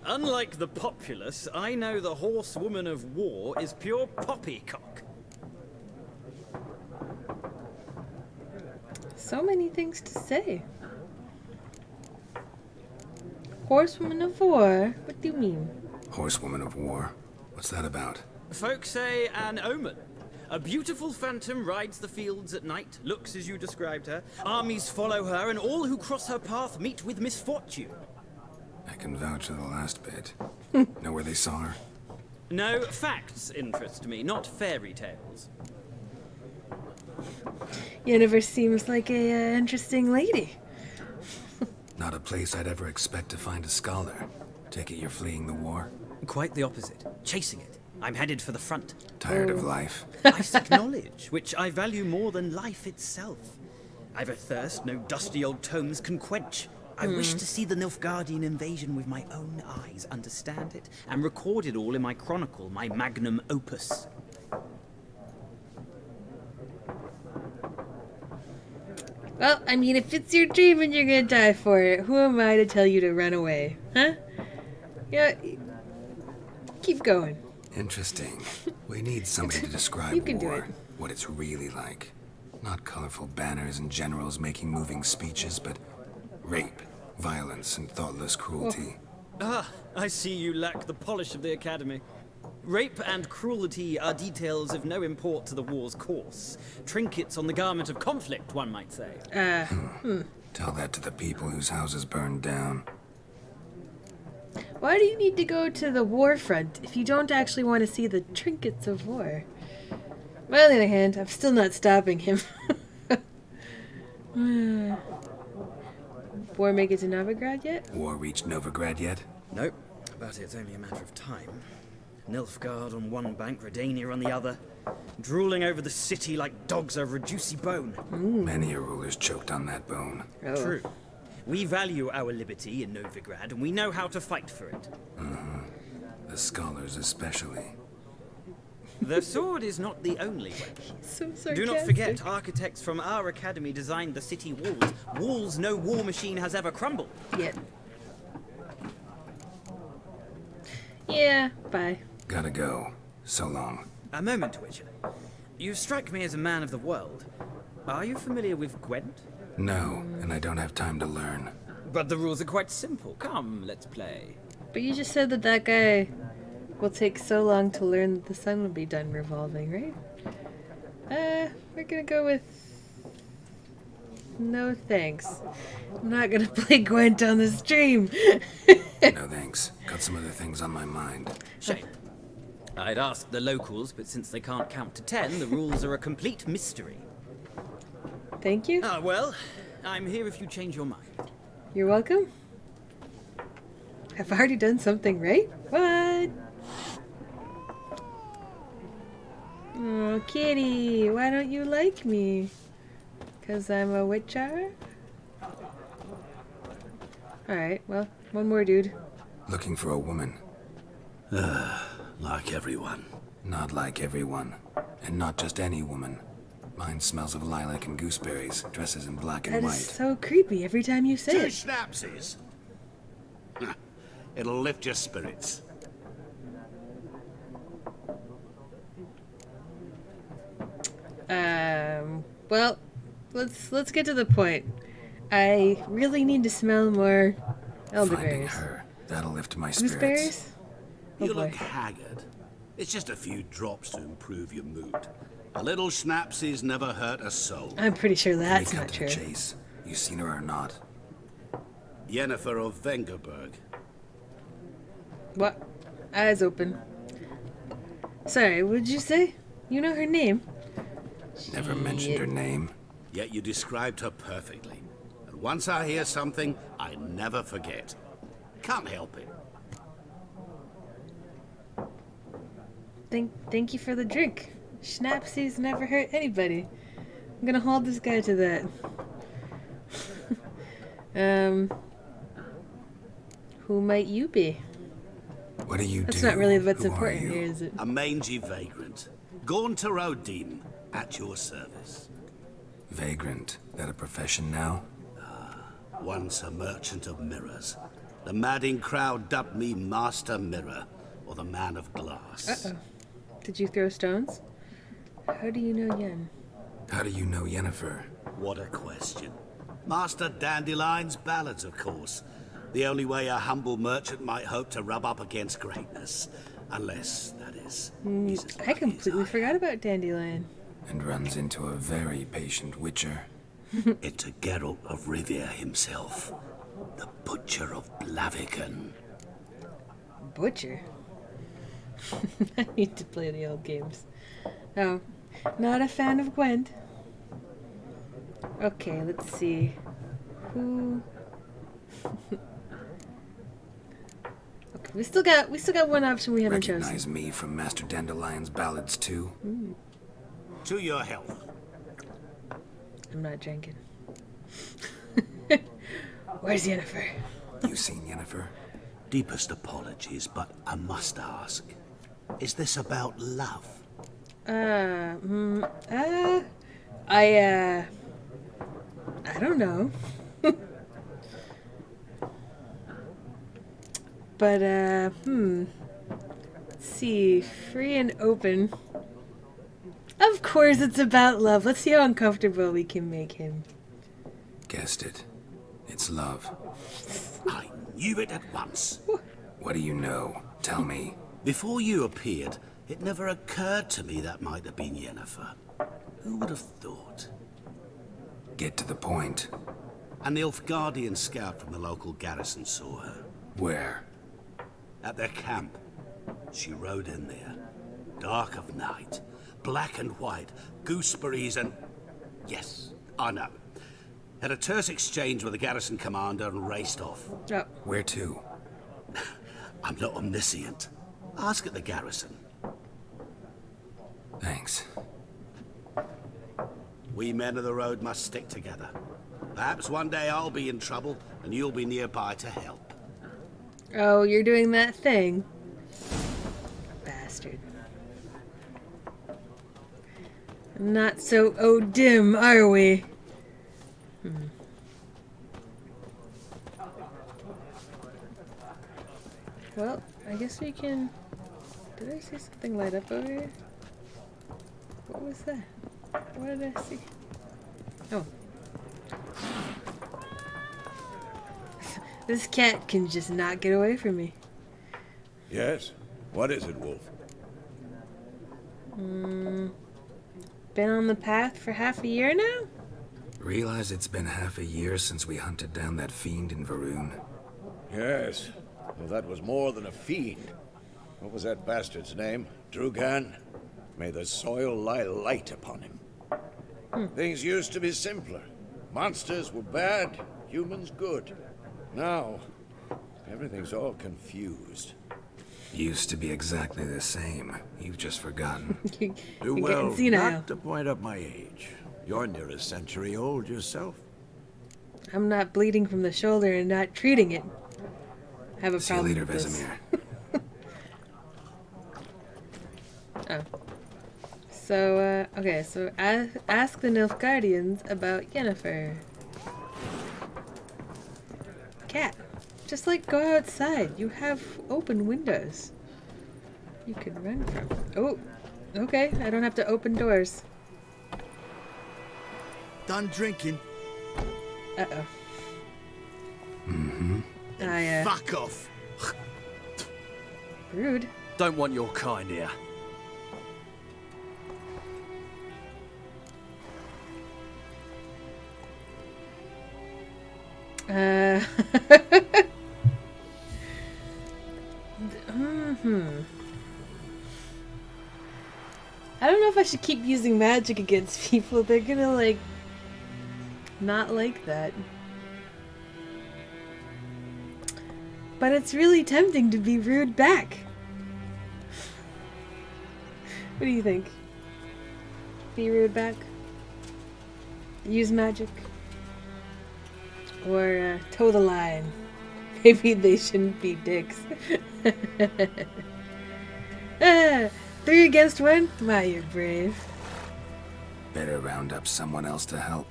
Unlike the populace, I know the horsewoman of war is pure poppycock. So many things to say. Horsewoman of war? What do you mean? Horsewoman of war? What's that about? Folks say an omen. A beautiful phantom rides the fields at night, looks as you described her. Armies follow her, and all who cross her path meet with misfortune. I can vouch for the last bit. Know where they saw her? No, facts interest me, not fairy tales. Universe seems like a interesting lady. Not a place I'd ever expect to find a scholar. Take it you're fleeing the war? Quite the opposite. Chasing it. I'm headed for the front. Tired of life? I seek knowledge, which I value more than life itself. I've a thirst no dusty old tomes can quench. I wish to see the Nilfgaardian invasion with my own eyes, understand it, and record it all in my chronicle, my magnum opus. Well, I mean, if it's your dream and you're gonna die for it, who am I to tell you to run away? Huh? Yeah, keep going. Interesting. We need somebody to describe You can do war. it. What it's really like. Not colorful banners and generals making moving speeches, but rape, violence, and thoughtless cruelty. Ah, I see you lack the polish of the Academy. Rape and cruelty are details of no import to the war's course. Trinkets on the garment of conflict, one might say. Tell that to the people whose houses burned down. Why do you need to go to the war front if you don't actually want to see the trinkets of war? But on the other hand, I'm still not stopping him. War make it to Novigrad yet? War reached Novigrad yet? Nope, but it's only a matter of time. Nilfgaard on one bank, Redania on the other. Drooling over the city like dogs over a juicy bone. Many a ruler's choked on that bone. True. We value our liberty in Novigrad, and we know how to fight for it. The scholars especially. The sword is not the only weapon. So sarcastic. Do not forget, architects from our academy designed the city walls. Walls no war machine has ever crumbled. Yet. Yeah, bye. Gotta go. So long. A moment, Witcher. You strike me as a man of the world. Are you familiar with Gwent? No, and I don't have time to learn. But the rules are quite simple. Come, let's play. But you just said that that guy will take so long to learn that the sun will be done revolving, right? We're gonna go with... No thanks. I'm not gonna play Gwent on the stream. No thanks. Got some other things on my mind. Shame. I'd ask the locals, but since they can't count to 10, the rules are a complete mystery. Thank you. Ah, well, I'm here if you change your mind. You're welcome. I've already done something right. What? Oh, kitty, why don't you like me? 'Cause I'm a witcher? Alright, well, one more dude. Looking for a woman. Like everyone. Not like everyone. And not just any woman. Mine smells of lilac and gooseberries, dresses in black and That white. is so creepy every time you say 2 it. schnapsies. It'll lift your spirits. Well, let's get to the point. I really need to smell more Finding elderberries. her, that'll lift my spirits. Gooseberries? Oh You boy. look haggard. It's just a few drops to improve your mood. A little schnapsies never hurt a soul. I'm pretty sure Can we that's cut not to true. the chase? You seen her or not? Yennefer of Vengerberg. What? Eyes open. Sorry, what did you say? You know her name? Never mentioned her name. Yet you described her perfectly. And once I hear something, I never forget. Can't help it. Thank you for the drink. Schnapsies never hurt anybody. I'm gonna hold this guy to that. Who might you be? What do you do? That's not really what's Who are important you? here, is it? A mangy vagrant. Gaunter Odin, at your service. Vagrant. That a profession now? Once a merchant of mirrors. The madding crowd dubbed me Master Mirror, or the Man of Glass. Uh-oh. Did you throw stones? How do you know Yen? How do you know Yennefer? What a question. Master Dandelion's ballads, of course. The only way a humble merchant might hope to rub up against greatness. Unless, that is, he's as I lucky completely as forgot about Dandelion. And runs into a very patient witcher. It's a Geralt of Rivia himself. The Butcher of Blaviken. Butcher? I need to play the old games. Oh, not a fan of Gwent. Okay, let's see. Who? Okay, we still got one option we haven't chosen. Recognize me from Master Dandelion's ballads too? To your health. I'm not drinking. Where's Yennefer? You seen Yennefer? Deepest apologies, but I must ask. Is this about love? I don't know. But, let's see. Free and open. Of course it's about love. Let's see how uncomfortable we can make him. Guessed it. It's love. I knew it at once. What do you know? Tell me. Before you appeared, it never occurred to me that might have been Yennefer. Who would have thought? Get to the point. An Nilfgaardian scout from the local garrison saw her. Where? At their camp. She rode in there. Dark of night. Black and white. Gooseberries and... Yes, I know. Had a terse exchange with the garrison commander and raced off. Oh. Where to? I'm not omniscient. Ask at the garrison. Thanks. We men of the road must stick together. Perhaps one day I'll be in trouble and you'll be nearby to help. Oh, you're doing that thing. Bastard. Not so dim, are we? Well, I guess we can... Did I see something light up over here? What was that? What did I see? Oh. This cat can just not get away from me. Yes? What is it, Wolf? Been on the path for half a year now? Realize it's been half a year since we hunted down that fiend in Varun. Yes. Well, that was more than a fiend. What was that bastard's name? Drugan? May the soil lie light upon him. Things used to be simpler. Monsters were bad, humans good. Now, everything's all confused. Used to be exactly the same. You've just forgotten. Do You're well getting senile. not to point up my age. You're near a century old yourself. I'm not bleeding from the shoulder and not treating it. I have a See you problem later, with this. Vesemir. Oh. So, okay, so ask the Nilfgaardians about Yennefer. Cat, just like go outside. You have open windows. You can run from. Oh, okay, I don't have to open doors. Done drinking. Uh-oh. Mm-hmm. Fuck off. Rude. Don't want your kind here. I don't know if I should keep using magic against people. They're gonna, like, not like that. But it's really tempting to be rude back. What do you think? Be rude back? Use magic? Or toe the line? Maybe they shouldn't be dicks. 3 against 1? My, you're brave. Better round up someone else to help.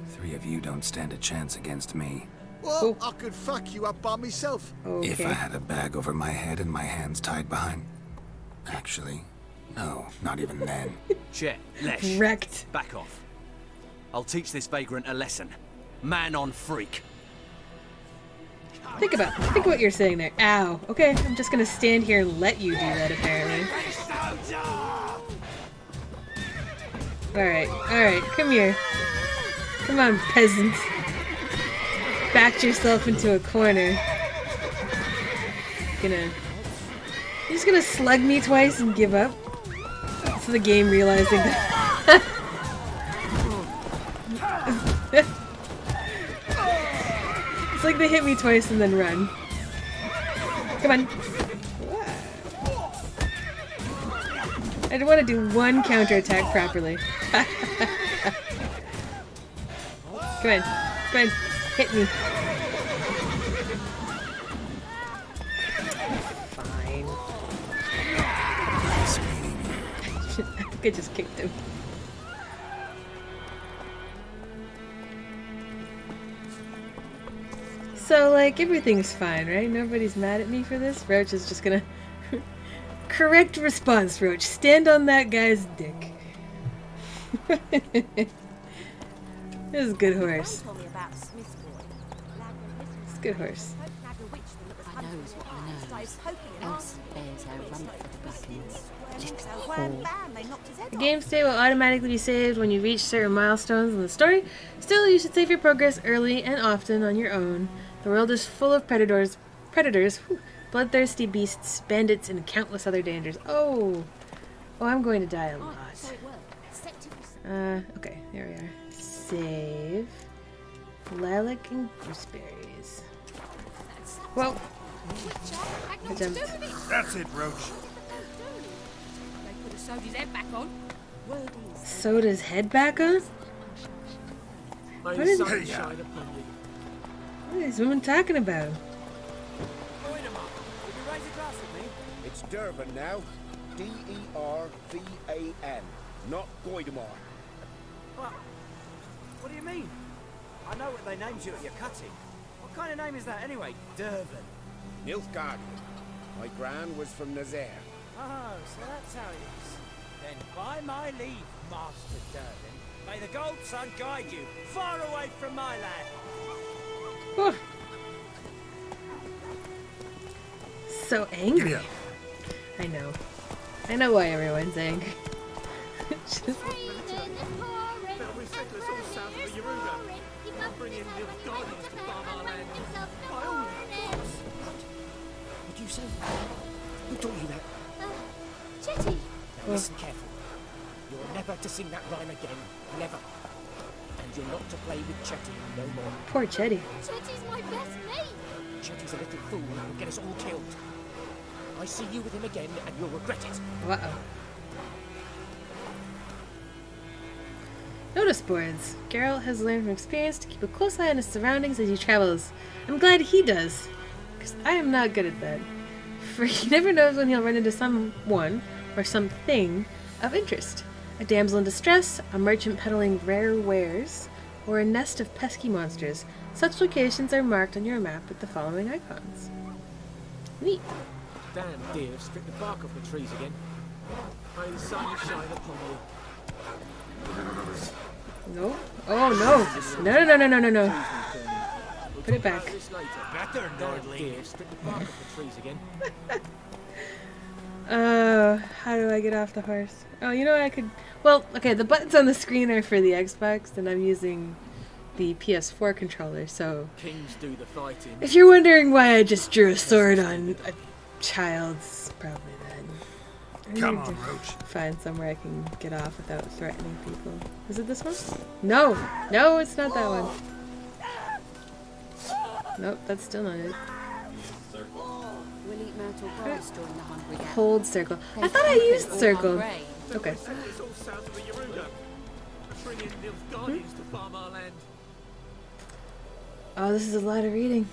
3 of you don't stand a chance against me. Well, I could fuck you up by myself. Okay. If I had a bag over my head and my hands tied behind... Actually, no, not even then. Chet, Lesh. Wrecked. Back off. I'll teach this vagrant a lesson. Man on freak. Think about what you're saying there. Ow. Okay, I'm just gonna stand here and let you do that, apparently. Alright, come here. Come on, peasant. Backed yourself into a corner. You're just gonna slug me twice and give up? So the game realizing that. It's like they hit me twice and then run. Come on. I didn't want to do one counterattack properly. Come on. Come on. Hit me. Fine. I think I just kicked him. So, like, everything's fine, right? Nobody's mad at me for this? Roach is just gonna... Correct response, Roach. Stand on that guy's dick. This is a good horse. It's a good horse. I knows what I knows. Else bears our rump for the Blackens. Little whore. The game state will automatically be saved when you reach certain milestones in the story. Still, you should save your progress early and often on your own. The world is full of predators, bloodthirsty beasts, bandits, and countless other dangers. Oh, I'm going to die a lot. Okay, here we are. Save. Lilac and gooseberries. Well, I jumped. That's it, Roach. They could have sewed his head back on. Sewed his head back on? What is this woman talking about? It's Durban now. D-E-R-V-A-N. Not Goidemar. What do you mean? I know what they named you at your cutting. What kind of name is that anyway? Durban. Nilfgaard. My gran was from Nazaire. Oh, so that's how it is. Then by my leave, Master Durban, may the Gold Sun guide you far away from my land. So angry. I know why everyone's angry. Would you say? Who taught you that? Chetty. Now listen carefully. You're never to sing that rhyme again. Never. And you're not to play with Chetty no more. Poor Chetty. Chetty's my best mate. Chetty's a little fool and will get us all killed. I see you with him again and you'll regret it. Uh-oh. Notice boards. Geralt has learned from experience to keep a close eye on his surroundings as he travels. I'm glad he does, because I am not good at that. For he never knows when he'll run into someone or something of interest. A damsel in distress, a merchant peddling rare wares, or a nest of pesky monsters. Such locations are marked on your map with the following icons. Neat. Damn deer, stripped the bark off the trees again. May the sun shine upon you. No. Oh no. No, no, no, no, no, no. Put it back. Better, Nordling. Strip the bark off the trees again. How do I get off the horse? Oh, you know I could... Well, okay, the buttons on the screen are for the Xbox, and I'm using the PS4 controller, so... Kings do the fighting. If you're wondering why I just drew a sword on a child's, probably then. Come on, Roach. Find somewhere I can get off without threatening people. Is it this one? No! No, it's not that one. Nope, that's still not it. We'll eat myrtle grass during the hunt we get. Hold circle. I thought I used circle. Okay. It's all south of the Yeruda. Bringing Nilfgaardians to farm our land. Oh, this is a lot of reading.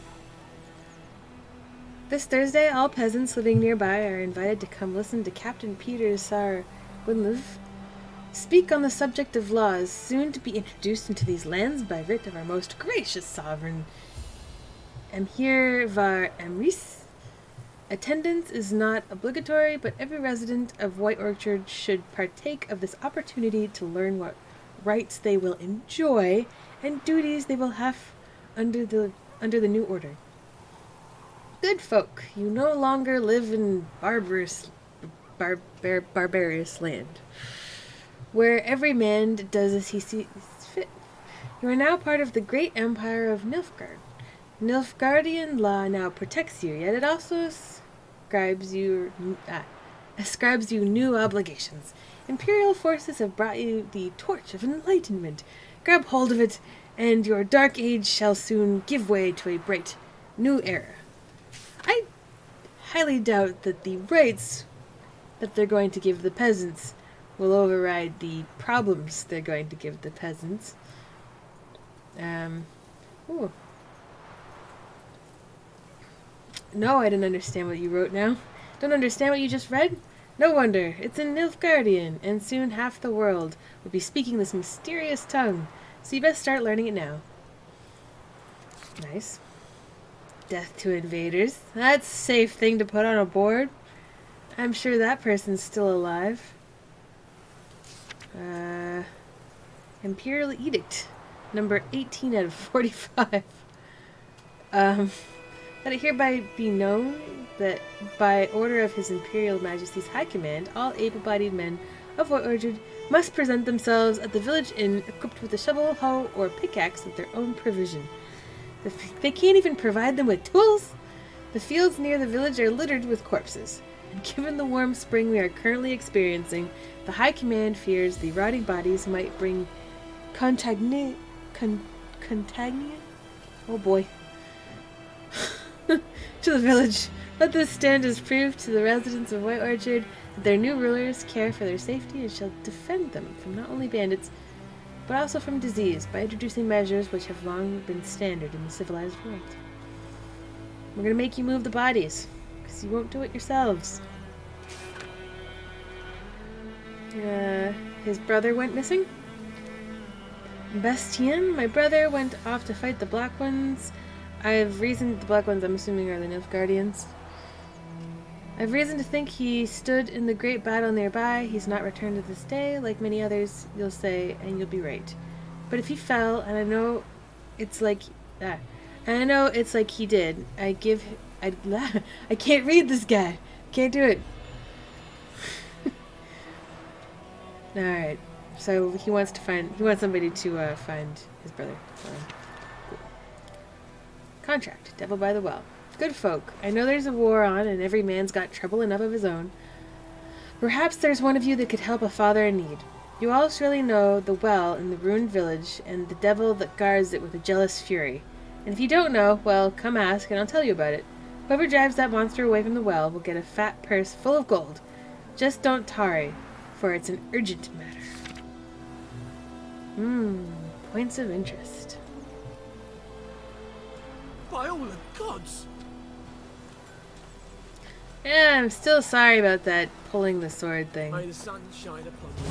This Thursday, all peasants living nearby are invited to come listen to Captain Peter Sar Winlev speak on the subject of laws soon to be introduced into these lands by writ of our most gracious sovereign, Emhyr var Emrys. Attendance is not obligatory, but every resident of White Orchard should partake of this opportunity to learn what rights they will enjoy and duties they will have under the new order. Good folk, you no longer live in barbarous land, where every man does as he sees fit. You are now part of the great empire of Nilfgaard. Nilfgaardian law now protects you, yet it also ascribes you new obligations. Imperial forces have brought you the torch of enlightenment. Grab hold of it, and your dark age shall soon give way to a bright new era. I highly doubt that the rights that they're going to give the peasants will override the problems they're going to give the peasants. Ooh. No, I didn't understand what you wrote now. Don't understand what you just read? No wonder. It's in Nilfgaardian, and soon half the world will be speaking this mysterious tongue, so you best start learning it now. Nice. Death to invaders. That's a safe thing to put on a board. I'm sure that person's still alive. Imperial Edict. Number 18 out of 45. Let it hereby be known that by order of His Imperial Majesty's High Command, all able-bodied men of White Orchard must present themselves at the village inn equipped with a shovel, hoe, or pickaxe at their own provision. They can't even provide them with tools. The fields near the village are littered with corpses. And given the warm spring we are currently experiencing, the High Command fears the rotting bodies might bring contagion? Oh boy. To the village. Let this stand as proof to the residents of White Orchard that their new rulers care for their safety and shall defend them from not only bandits, but also from disease by introducing measures which have long been standard in the civilized world. We're going to make you move the bodies, because you won't do it yourselves. His brother went missing? Bastien, my brother, went off to fight the Black Ones. The Black Ones I'm assuming are the Nilfgaardians. I've reason to think he stood in the great battle nearby. He's not returned to this day, like many others, you'll say, and you'll be right. But if he fell, and I know it's like he did, I can't read this guy. Can't do it. Alright. So he wants somebody to find his brother. Cool. Contract. Devil by the Well. Good folk. I know there's a war on, and every man's got trouble enough of his own. Perhaps there's one of you that could help a father in need. You all surely know the well in the ruined village, and the devil that guards it with a jealous fury. And if you don't know, well, come ask, and I'll tell you about it. Whoever drives that monster away from the well will get a fat purse full of gold. Just don't tarry, for it's an urgent matter. Points of interest. By all the gods! Yeah, I'm still sorry about that pulling the sword thing. May the sun shine upon you.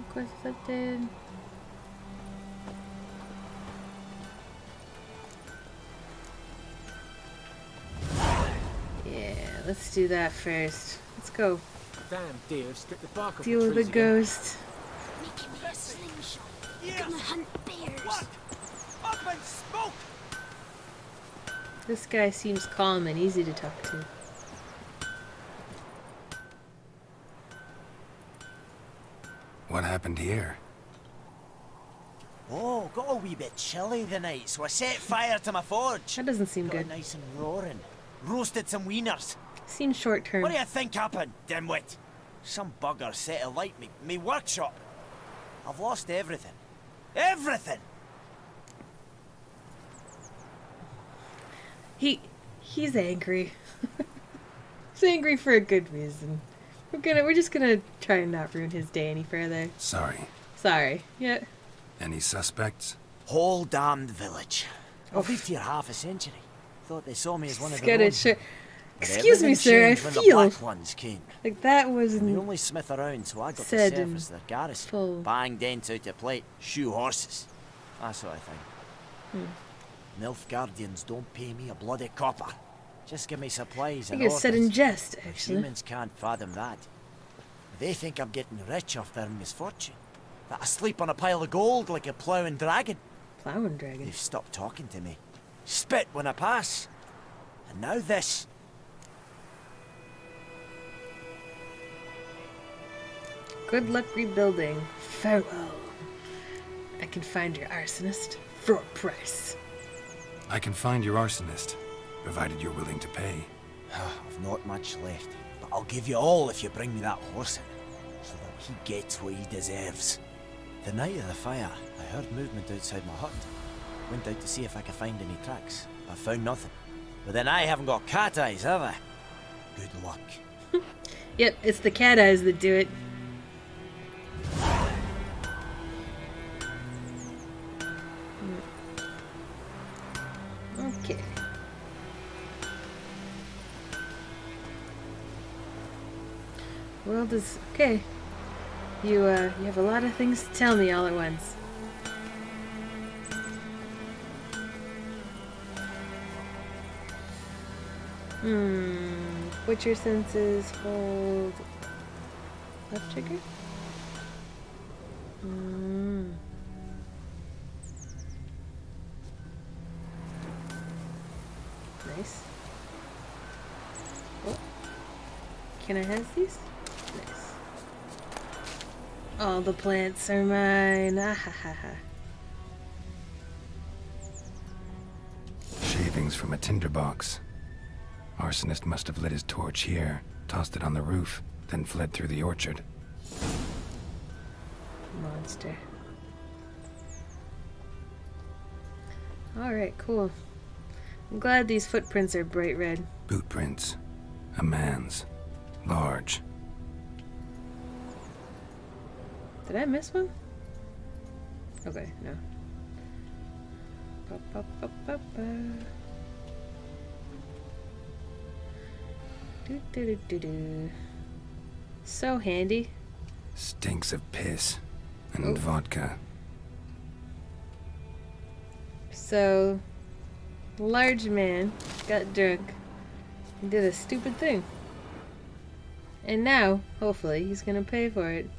Of course, it's updated. Yeah, let's do that first. Let's go. Damn deer stripped the bark off Deal the with the trees again. ghost. Making me a slingshot. Gonna hunt bears. What? Up and smoke! This guy seems calm and easy to talk to. What happened here? Oh, got a wee bit chilly the night, so I set fire to my forge. That doesn't seem got good. It nice and roaring. Roasted some wieners. Seems short term. What do you think happened, dimwit? Some bugger set alight me workshop. I've lost everything. Everything! He's angry. He's angry for a good reason. We're just gonna try and not ruin his day any further. Sorry. Sorry. Yeah. Any suspects? Whole damned village. I've lived here half a century. Thought they saw me as one of Just their gotta own. show. But Excuse me, everything sir. I changed when the feel black ones came. like that was I'm the only smith around, so I got to said serve in as their garrison. full. Bang dents out of plate, shoe horses. That sort of thing. Nilfgaardians don't pay me a bloody copper. Just give me supplies I and think it's said in orders. jest, But actually. humans can't fathom that. They think I'm getting rich off their misfortune. That I sleep on a pile of gold like a ploughing dragon. Plowing dragon. They've stopped talking to me. Spit when I pass. And now this. Good luck rebuilding. Farewell. I can find your arsonist for a price. I can find your arsonist, provided you're willing to pay. I've not much left, but I'll give you all if you bring me that horse in, so that he gets what he deserves. The night of the fire, I heard movement outside my hut. Went out to see if I could find any tracks, but found nothing. But then I haven't got cat eyes, have I? Good luck. Yep, it's the cat eyes that do it. Okay. World is okay. You have a lot of things to tell me all at once. What's your senses? Hold left trigger? Nice. Oh. Can I have these? Nice. All the plants are mine. Ah, ha, ha, ha. Shavings from a tinderbox. Arsonist must have lit his torch here, tossed it on the roof, then fled through the orchard. Monster. Alright, cool. I'm glad these footprints are bright red. Boot prints. A man's. Large. Did I miss one? Okay, no. Ba, ba, ba, ba, ba. Do, do, do, do, do. So handy. Stinks of piss. And vodka. So, large man got drunk and did a stupid thing. And now, hopefully, he's gonna pay for it.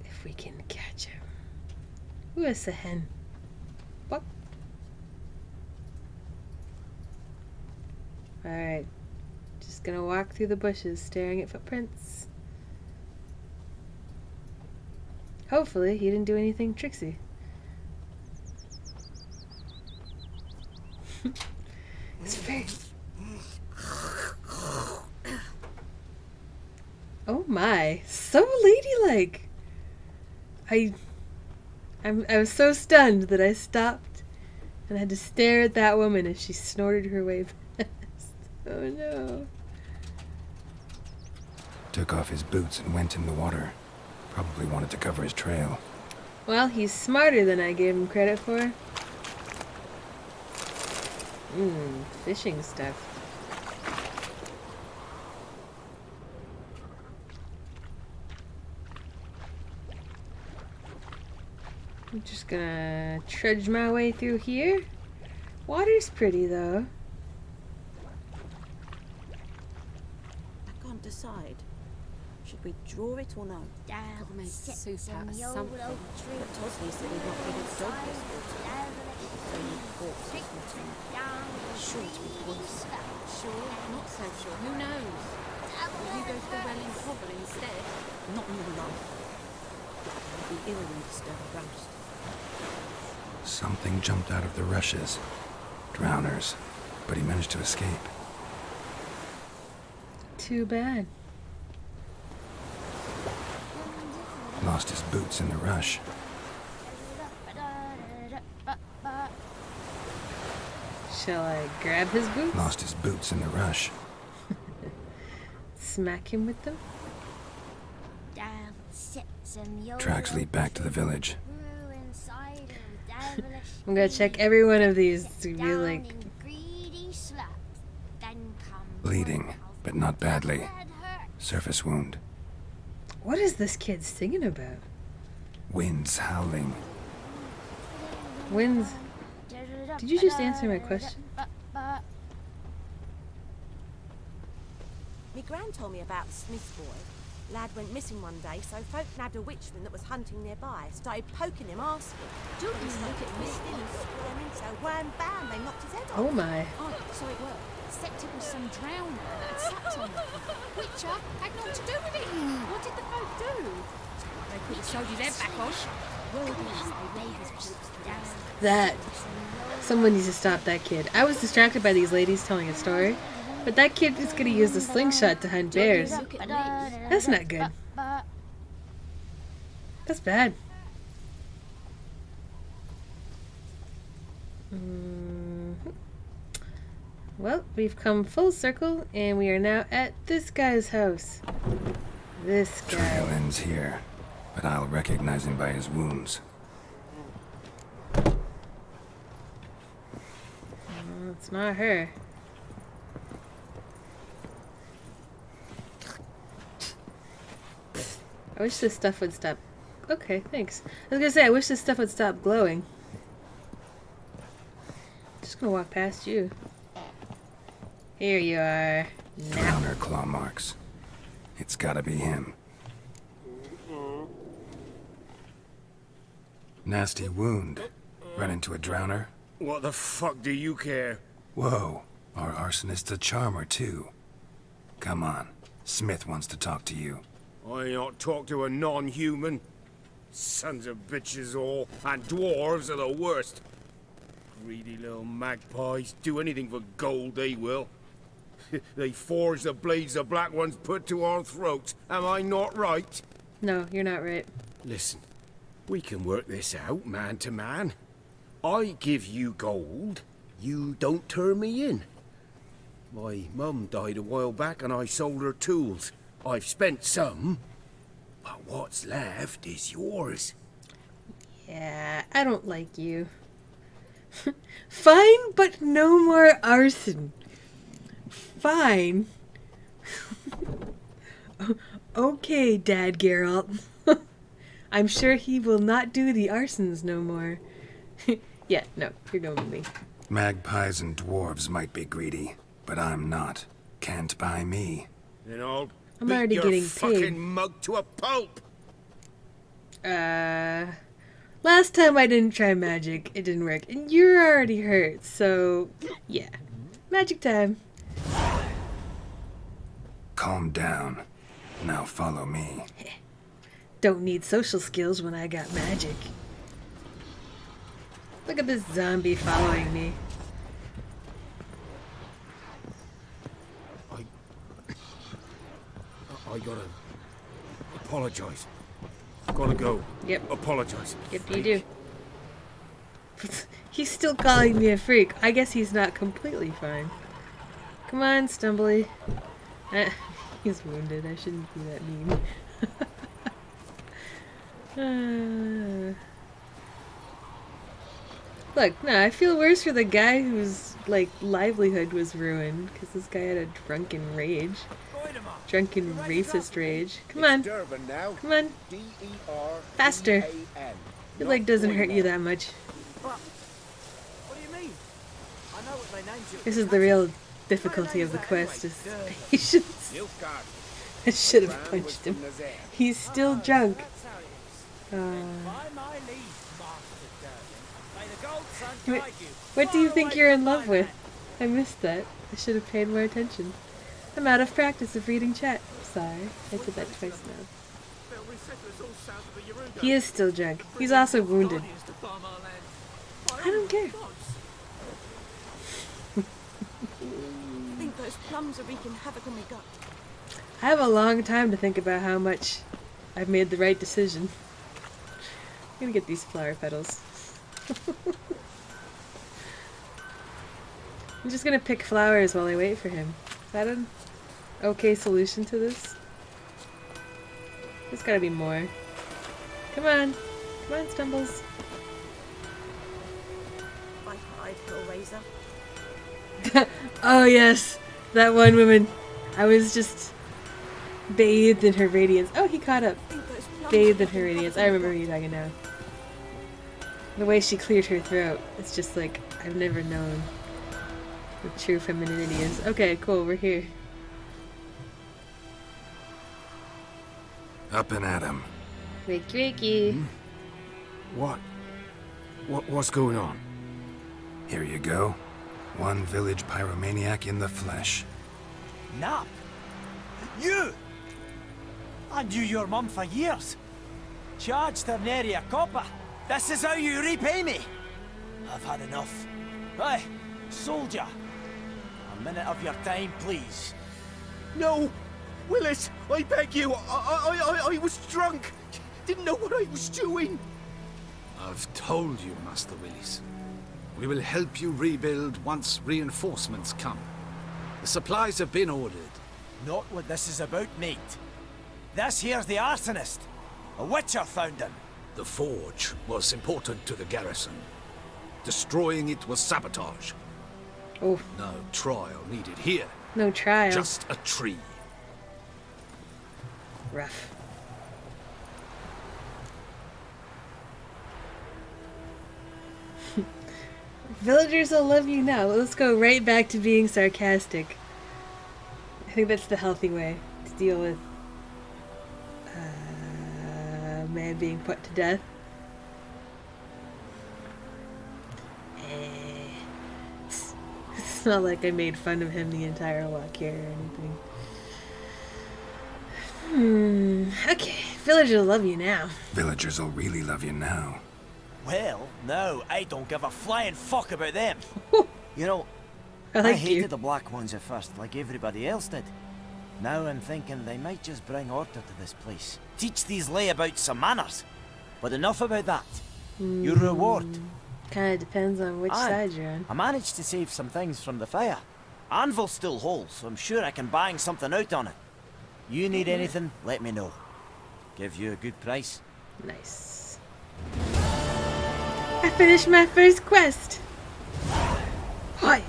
If we can catch him. Who is the hen? What? Alright. Just gonna walk through the bushes, staring at footprints. Hopefully, he didn't do anything tricksy. It's very... Oh my, so ladylike. I was so stunned that I stopped and had to stare at that woman as she snorted her way past. Oh no. Took off his boots and went in the water. Probably wanted to cover his trail. Well, he's smarter than I gave him credit for. Fishing stuff. I'm just gonna trudge my way through here. Water's pretty though. I can't decide. Should we draw it or no? Down make sits soup out in of the old something. oak tree. But Tosley said he'd not get his dog this water. So he thought Trick down the Sure to be poison. Sure, not so sure. Who knows? Will you go to the well in Cover instead? Not in your life. You'll be ill when disturbed roast. Something jumped out of the rushes. Drowners. But he managed to escape. Too bad. Lost his boots in the rush. Shall I grab his boots? Lost his boots in the rush. Smack him with them? Down sits in the old Tracks lead back to the village. brew inside her devilish I'm gonna check every one of these to be like, down in greedy sluts. Then come Bleeding, but not badly. Surface wound. what is this kid singing about? Winds howling. Winds. Did you just answer my question? Me gran told me about the Smith boy. Lad went missing one day, so folk nabbed a witchman that was hunting nearby. Started poking him, asking. Don't you look at me? So wham bam, they knocked his head off. Oh my. Oh, so it worked. Except it was some drowner that slapped on him. Witcher had naught to do with it. What did the folk do? They put the soldier's head back on. Word is they laid his corpse to rest. That. Someone needs to stop that kid. I was distracted by these ladies telling a story, but that kid is gonna use the slingshot to hunt bears. Look at me. That's not good. That's bad. Well, we've come full circle, and we are now at this guy's house. This guy. Trail ends here, but I'll recognize him by his wounds. It's not her. I wish this stuff would stop. Okay, thanks. I was gonna say, I wish this stuff would stop glowing. Just gonna walk past you. Here you are. Drowner claw marks. It's gotta be him. Nasty wound. Run into a drowner? What the fuck do you care? Whoa, our arsonist's a charmer too. Come on, Smith wants to talk to you. I ain't not talk to a non-human. Sons of bitches all, and dwarves are the worst. Greedy little magpies, do anything for gold they will. They forge the blades the black ones put to our throats. Am I not right? No, you're not right. Listen, we can work this out man to man. I give you gold, you don't turn me in. My mum died a while back and I sold her tools. I've spent some, but what's left is yours. Yeah, I don't like you. Fine, but no more arson. Fine. Okay, Dad Geralt. I'm sure he will not do the arsons no more. Yeah, no, you're going with me. Magpies and dwarves might be greedy, but I'm not. Can't buy me. Then I'll I'm beat already your getting fucking paid. mug to a pulp. Last time I didn't try magic, it didn't work. And you're already hurt, so yeah. Magic time. Calm down. Now follow me. Don't need social skills when I got magic. Look at this zombie following me. I gotta apologize. Gotta go. Yep. Apologize. Yep, you do. He's still calling me a freak. I guess he's not completely fine. Come on, Stumbly. He's wounded. I shouldn't be that mean. Look, no, I feel worse for the guy whose, like, livelihood was ruined because this guy had a drunken rage. Drunken racist rage. Come on. Come on. Faster. Your leg doesn't hurt you that much. What do you mean? I know what my name's. This is the real difficulty of the quest. Is patience. I should have punched him. He's still drunk. What do you think you're in love with? I missed that. I should have paid more attention. I'm out of practice of reading chat. Sorry, I did that twice now. He is still drunk. He's also wounded. I don't care. I think those plums are wreaking havoc on my gut. I have a long time to think about how much I've made the right decision. I'm gonna get these flower petals. I'm just gonna pick flowers while I wait for him. Is that an okay solution to this? There's gotta be more. Come on. Come on, Stumbles. I hide, Hellraiser. Oh yes, that one woman. I was just bathed in her radiance. Oh, he caught up. Bathed in her radiance. I remember who you're talking now. The way she cleared her throat, it's just like, I've never known what true femininity is. Okay, cool, we're here. Up and at 'em. Ricky. What's going on? Here you go. One village pyromaniac in the flesh. Nap? You? I knew your mum for years. Charged her nary a copper. This is how you repay me. I've had enough. Hey, soldier. A minute of your time, please. No! Willis, I beg you. I was drunk. Didn't know what I was doing. I've told you, Master Willis. We will help you rebuild once reinforcements come. The supplies have been ordered. Not what this is about, mate. This here's the arsonist. A witcher found him. The forge was important to the garrison. Destroying it was sabotage. Oh. No trial needed here. No trial. Just a tree. Rough. Villagers will love you now. Let's go right back to being sarcastic. I think that's the healthy way to deal with a man being put to death. It's not like I made fun of him the entire walk here or anything. Okay, villagers will love you now. Villagers will really love you now. Well, no, I don't give a flying fuck about them. You know, I hated the black ones at first, like everybody else did. Now I'm thinking they might just bring order to this place. Teach these layabouts some manners. But enough about that. Your reward. Kinda depends on which side you're on. I managed to save some things from the fire. Anvil's still whole, so I'm sure I can bang something out on it. You need anything, let me know. Give you a good price. Nice. I finished my first quest! Hi!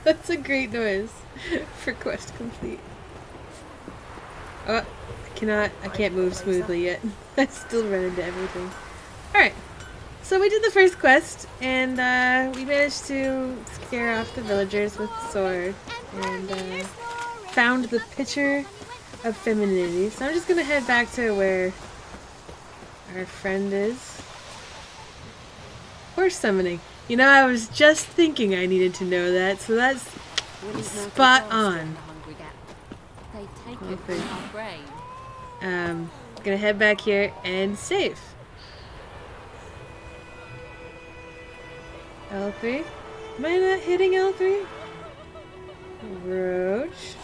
That's a great noise for quest complete. Oh, I can't move smoothly yet. I still run into everything. Alright, so we did the first quest, and we managed to scare off the villagers with the sword, and found the picture of femininity. So I'm just gonna head back to where our friend is. Horse summoning. You know, I was just thinking I needed to know that, so that's spot on. They take it from our brain. Gonna head back here and save. L3? Am I not hitting L3? Roach.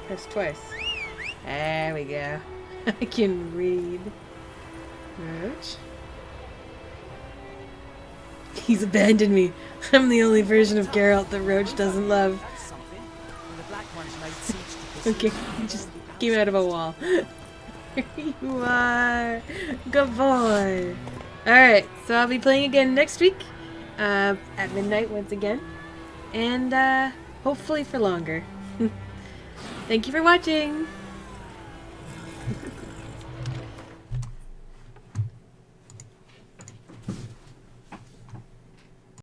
Press twice. There we go. I can read. Roach. He's abandoned me. I'm the only version of Geralt that Roach doesn't love. Okay, he just came out of a wall. Here you are. Good boy. Alright, so I'll be playing again next week. At midnight once again. And hopefully for longer. Thank you for watching.